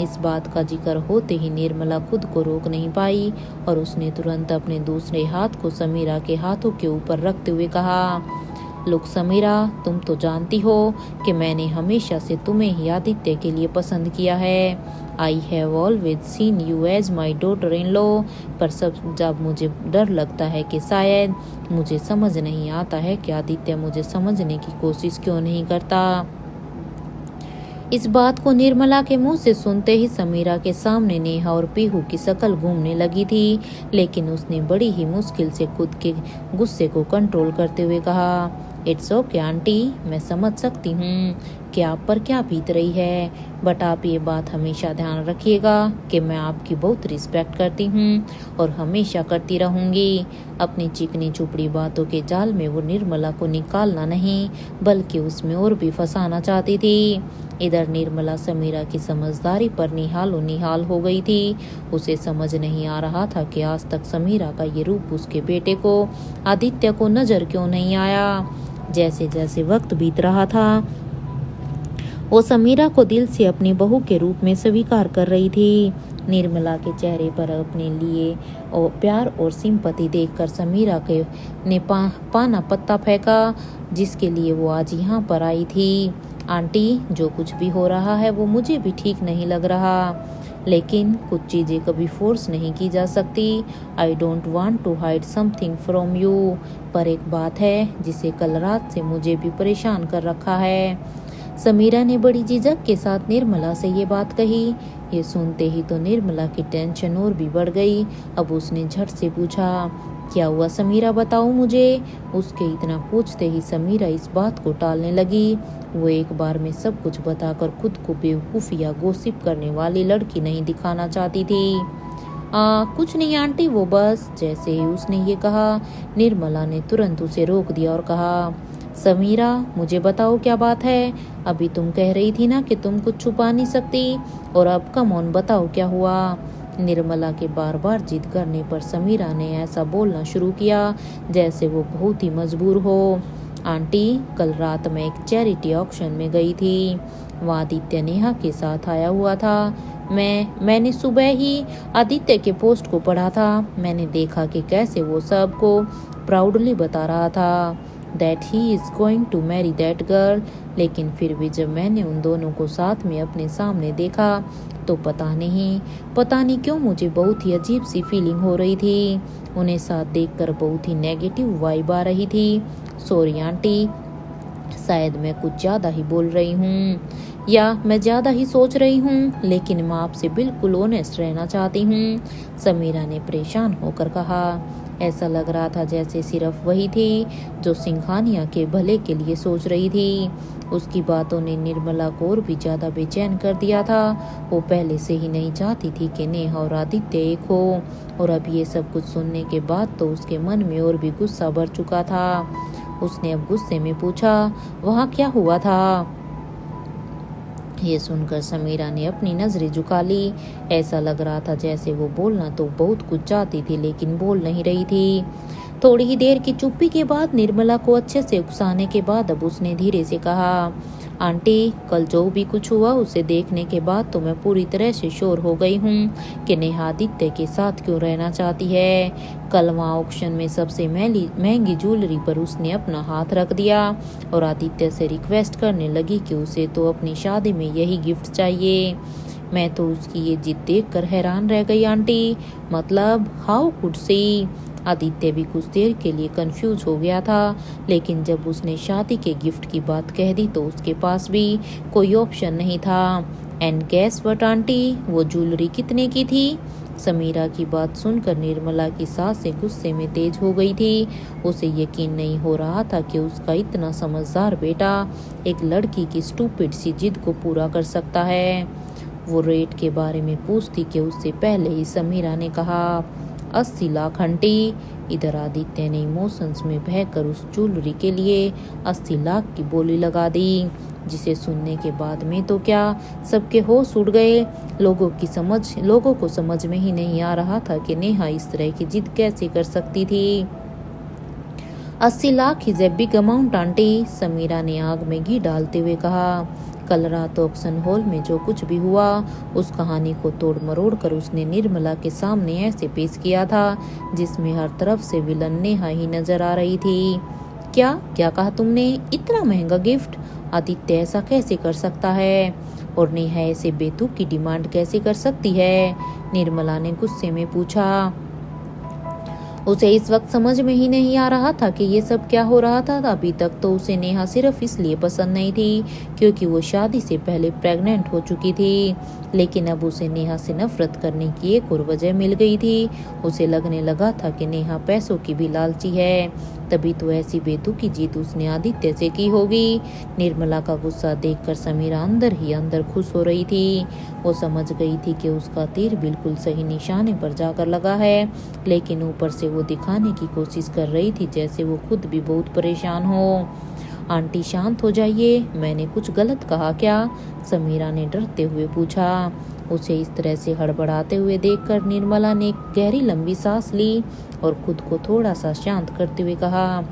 इस बात का जिक्र होते ही निर्मला खुद को रोक नहीं पाई और उसने तुरंत अपने दूसरे हाथ को समीरा के हाथों के ऊपर रखते हुए कहा, लुक समीरा, तुम तो जानती हो कि मैंने हमेशा से तुम्हें ही आदित्य के लिए पसंद किया है। I have always seen you as my daughter in law, पर सब जब मुझे डर लगता है कि शायद मुझे समझ नहीं आता है कि आदित्य मुझे समझने की कोशिश क्यों नहीं करता। इस बात को निर्मला के मुंह से सुनते ही समीरा के सामने नेहा और पीहू की शक्ल घूमने लगी थी, लेकिन उसने बड़ी ही मुश्किल से खुद के गुस्से को कंट्रोल करते हुए कहा, इट्स ओके आंटी, मैं समझ सकती हूँ कि आप पर क्या बीत रही है, बट आप ये बात हमेशा ध्यान रखिएगा कि मैं आपकी बहुत रिस्पेक्ट करती हूँ और हमेशा करती रहूँगी। अपनी चिकनी चुपड़ी बातों के जाल में वो निर्मला को निकालना नहीं बल्कि उसमें और भी फंसाना चाहती थी। इधर निर्मला समीरा की समझदारी पर निहाल हो गई थी। उसे समझ नहीं आ रहा था कि आज तक समीरा का ये रूप उसके बेटे को आदित्य को नजर क्यों नहीं आया। जैसे जैसे वक्त बीत रहा था वो समीरा को दिल से अपनी बहू के रूप में स्वीकार कर रही थी। निर्मला के चेहरे पर अपने लिए और प्यार और सिंपैथी देखकर समीरा के ने पाना पत्ता फेंका जिसके लिए वो आज यहाँ पर आई थी। आंटी, जो कुछ भी हो रहा है वो मुझे भी ठीक नहीं लग रहा, लेकिन कुछ चीज़ें कभी फोर्स नहीं की जा सकती। I don't want to hide something from you, पर एक बात है जिसे कल रात से मुझे भी परेशान कर रखा है। समीरा ने बड़ी झिझक के साथ निर्मला से ये बात कही। ये सुनते ही तो निर्मला की टेंशन और भी बढ़ गई। अब उसने झट से पूछा, क्या हुआ समीरा, बताओ मुझे। उसके इतना पूछते ही समीरा इस बात को टालने लगी। वो एक बार में सब कुछ बताकर खुद को बेवकूफ़ या गॉसिप करने वाली लड़की नहीं दिखाना चाहती थी। कुछ नहीं आंटी, वो बस। जैसे ही उसने ये कहा, निर्मला ने तुरंत उसे रोक दिया और कहा, समीरा मुझे बताओ क्या बात है। अभी तुम कह रही थी ना कि तुम कुछ छुपा नहीं सकती, और अब कम ऑन बताओ क्या हुआ। निर्मला के बार बार जिद करने पर समीरा ने ऐसा बोलना शुरू किया जैसे वो बहुत ही मजबूर हो। आंटी, कल रात मैं एक चैरिटी ऑक्शन में गई थी। वहाँ आदित्य नेहा के साथ आया हुआ था। मैंने सुबह ही आदित्य के पोस्ट को पढ़ा था। मैंने देखा कि कैसे वो सबको प्राउडली बता रहा था that he is going to marry that girl. लेकिन फिर भी जब मैंने उन दोनों को साथ में अपने सामने देखा तो पता नहीं क्यों मुझे बहुत ही अजीब सी फीलिंग हो रही थी। उन्हें साथ देखकर बहुत ही नेगेटिव वाइब आ रही थी। सॉरी आंटी, शायद मैं कुछ ज़्यादा ही बोल रही हूँ या मैं ज़्यादा ही सोच रही हूँ, लेकिन मैं आपसे बिल्कुल ऑनेस्ट रहना चाहती हूँ, समीरा ने परेशान होकर कहा। ऐसा लग रहा था जैसे सिर्फ वही थी जो सिंघानिया के भले के लिए सोच रही थी। उसकी बातों ने निर्मला को और भी ज़्यादा बेचैन कर दिया था। वो पहले से ही नहीं चाहती थी कि नेहा और आदित्य एक हो, और अब ये सब कुछ सुनने के बाद तो उसके मन में और भी गुस्सा भर चुका था। उसने अब गुस्से में पूछा, वहाँ क्या हुआ था। ये सुनकर समीरा ने अपनी नजरें झुका ली। ऐसा लग रहा था जैसे वो बोलना तो बहुत कुछ चाहती थी लेकिन बोल नहीं रही थी। थोड़ी ही देर की चुप्पी के बाद निर्मला को अच्छे से उकसाने के बाद अब उसने धीरे से कहा, आंटी, कल जो भी कुछ हुआ उसे देखने के बाद तो मैं पूरी तरह से श्योर हो गई हूँ कि नेहा आदित्य के साथ क्यों रहना चाहती है। कल वहाँ ऑक्शन में सबसे महंगी ज्वेलरी पर उसने अपना हाथ रख दिया और आदित्य से रिक्वेस्ट करने लगी कि उसे तो अपनी शादी में यही गिफ्ट चाहिए। मैं तो उसकी ये जिद देखकर हैरान रह गई आंटी। मतलब हाउ कुड सी। आदित्य भी कुछ देर के लिए कंफ्यूज हो गया था, लेकिन जब उसने शादी के गिफ्ट की बात कह दी तो उसके पास भी कोई ऑप्शन नहीं था। एंड गेस व्हाट आंटी, वो ज्वेलरी कितने की थी। समीरा की बात सुनकर निर्मला की सांसें गुस्से में तेज हो गई थी। उसे यकीन नहीं हो रहा था कि उसका इतना समझदार बेटा एक लड़की की स्टूपिड सी जिद को पूरा कर सकता है। वो रेट के बारे में पूछती कि उससे पहले ही समीरा ने कहा, 80 लाख आंटी। इधर आदित्य ने इमोशंस में बहकर उस ज्वेलरी के लिए 80 लाख की बोली लगा दी, जिसे सुनने के बाद में तो क्या सबके होश उड़ गए। लोगों को समझ में ही नहीं आ रहा था कि नेहा इस तरह की जिद कैसे कर सकती थी। 80 lakh is a big amount aunty, Sameera ने आग में घी डालते हुए कहा। कल रात ऑक्शन हॉल में जो कुछ भी हुआ उस कहानी को तोड़ मरोड़ कर उसने निर्मला के सामने ऐसे पेश किया था जिसमें हर तरफ से विलन नेहा ही नजर आ रही थी। क्या क्या कहा तुमने, इतना महंगा गिफ्ट आदित्य ऐसा कैसे कर सकता है, और नेहा ऐसे बेतुक की डिमांड कैसे कर सकती है, निर्मला ने गुस्से में पूछा। उसे इस वक्त समझ में ही नहीं आ रहा था कि ये सब क्या हो रहा था। अभी तक तो उसे नेहा सिर्फ इसलिए पसंद नहीं थी क्योंकि वो शादी से पहले प्रेग्नेंट हो चुकी थी, लेकिन अब उसे नेहा से नफरत करने की एक और वजह मिल गई थी। उसे लगने लगा था कि नेहा पैसों की भी लालची है, तभी तो ऐसी बेतुकी जीत उसने आदित्य से की होगी। निर्मला का गुस्सा देखकर समीरा अंदर ही अंदर खुश हो रही थी। वो समझ गई थी कि उसका तीर बिल्कुल सही निशाने पर जाकर लगा है, लेकिन ऊपर से वो दिखाने की कोशिश कर रही थी जैसे वो खुद भी बहुत परेशान हो। आंटी शांत हो जाइए, मैंने कुछ गलत कहा क्या, समीरा ने डरते हुए पूछा। उसे इस तरह से हड़बड़ाते हुए देखकर निर्मला ने एक गहरी लंबी सांस ली और खुद को थोड़ा सा शांत करते हुए कहा,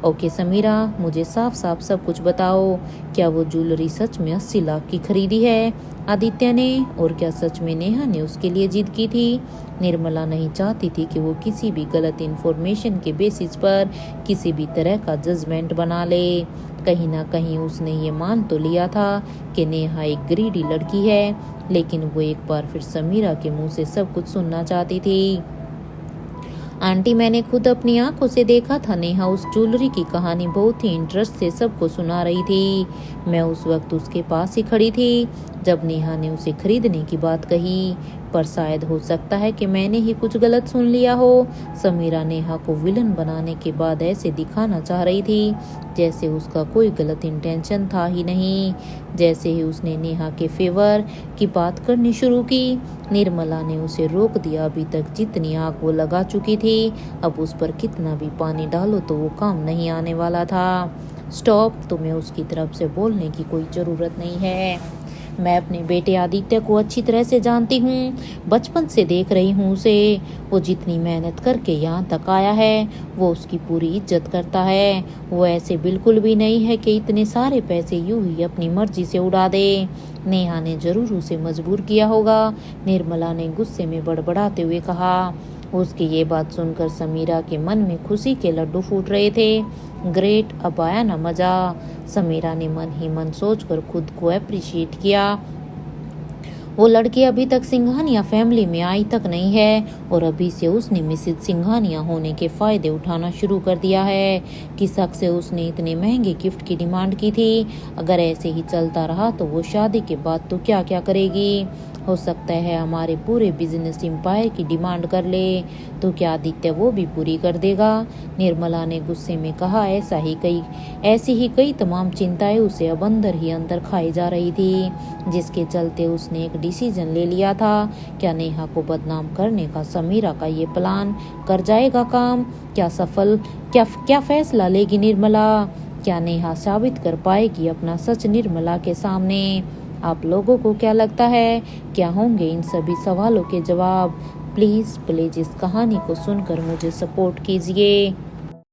ओके समीरा, मुझे साफ साफ सब कुछ बताओ। क्या वो ज्वेलरी सच में 80 लाख की खरीदी है आदित्य ने, और क्या सच में नेहा ने उसके लिए जिद की थी। निर्मला नहीं चाहती थी कि वो किसी भी गलत इन्फॉर्मेशन के बेसिस पर किसी भी तरह का जजमेंट बना ले। कहीं ना कहीं उसने ये मान तो लिया था कि नेहा एक ग्रीडी लड़की है, लेकिन वो एक बार फिर समीरा के मुंह से सब कुछ सुनना चाहती थी। आंटी, मैंने खुद अपनी आंखों से देखा था। नेहा उस ज्वेलरी की कहानी बहुत ही इंटरेस्ट से सबको सुना रही थी। मैं उस वक्त उसके पास ही खड़ी थी जब नेहा ने उसे खरीदने की बात कही, पर शायद हो सकता है कि मैंने ही कुछ गलत सुन लिया हो। समीरा नेहा को विलन बनाने के बाद ऐसे दिखाना चाह रही थी जैसे उसका कोई गलत इंटेंशन था ही नहीं। जैसे ही उसने नेहा के फेवर की बात करनी शुरू की, निर्मला ने उसे रोक दिया। अभी तक जितनी आग वो लगा चुकी थी, अब उस पर कितना भी पानी डालो तो वो काम नहीं आने वाला था। स्टॉप, तुम्हें उसकी तरफ से बोलने की कोई ज़रूरत नहीं है। मैं अपने बेटे आदित्य को अच्छी तरह से जानती हूँ, बचपन से देख रही हूँ उसे। वो जितनी मेहनत करके यहाँ तक आया है, वो उसकी पूरी इज्जत करता है। वो ऐसे बिल्कुल भी नहीं है कि इतने सारे पैसे यूं ही अपनी मर्जी से उड़ा दे। नेहा ने जरूर उसे मजबूर किया होगा, निर्मला ने गुस्से में बड़बड़ाते हुए कहा। उसकी ये बात सुनकर समीरा के मन में खुशी के लड्डू फूट रहे थे। ग्रेट, अब आया ना मजा। समीरा ने मन ही मन सोचकर खुद को अप्रिशिएट किया। वो लड़की अभी तक सिंघानिया फैमिली में आई तक नहीं है और अभी से उसने मिसेज सिंघानिया होने के फायदे उठाना शुरू कर दिया है। कि शक से उसने इतने महंगे गिफ्ट की डिमांड की थी। अगर ऐसे ही चलता रहा तो वो शादी के बाद तो क्या क्या करेगी। हो सकता है हमारे पूरे बिजनेस एम्पायर की डिमांड कर ले, तो क्या आदित्य वो भी पूरी कर देगा। निर्मला ने गुस्से में कहा। ऐसी ही कई तमाम चिंताएं उसे अब अंदर ही अंदर खाई जा रही थी, जिसके चलते उसने एक डिसीजन ले लिया था। क्या नेहा को बदनाम करने का समीरा का ये प्लान कर जाएगा काम? क्या फैसला लेगी निर्मला? क्या नेहा साबित कर पाएगी अपना सच निर्मला के सामने? आप लोगों को क्या लगता है, क्या होंगे इन सभी सवालों के जवाब? प्लीज़ इस कहानी को सुनकर मुझे सपोर्ट कीजिए।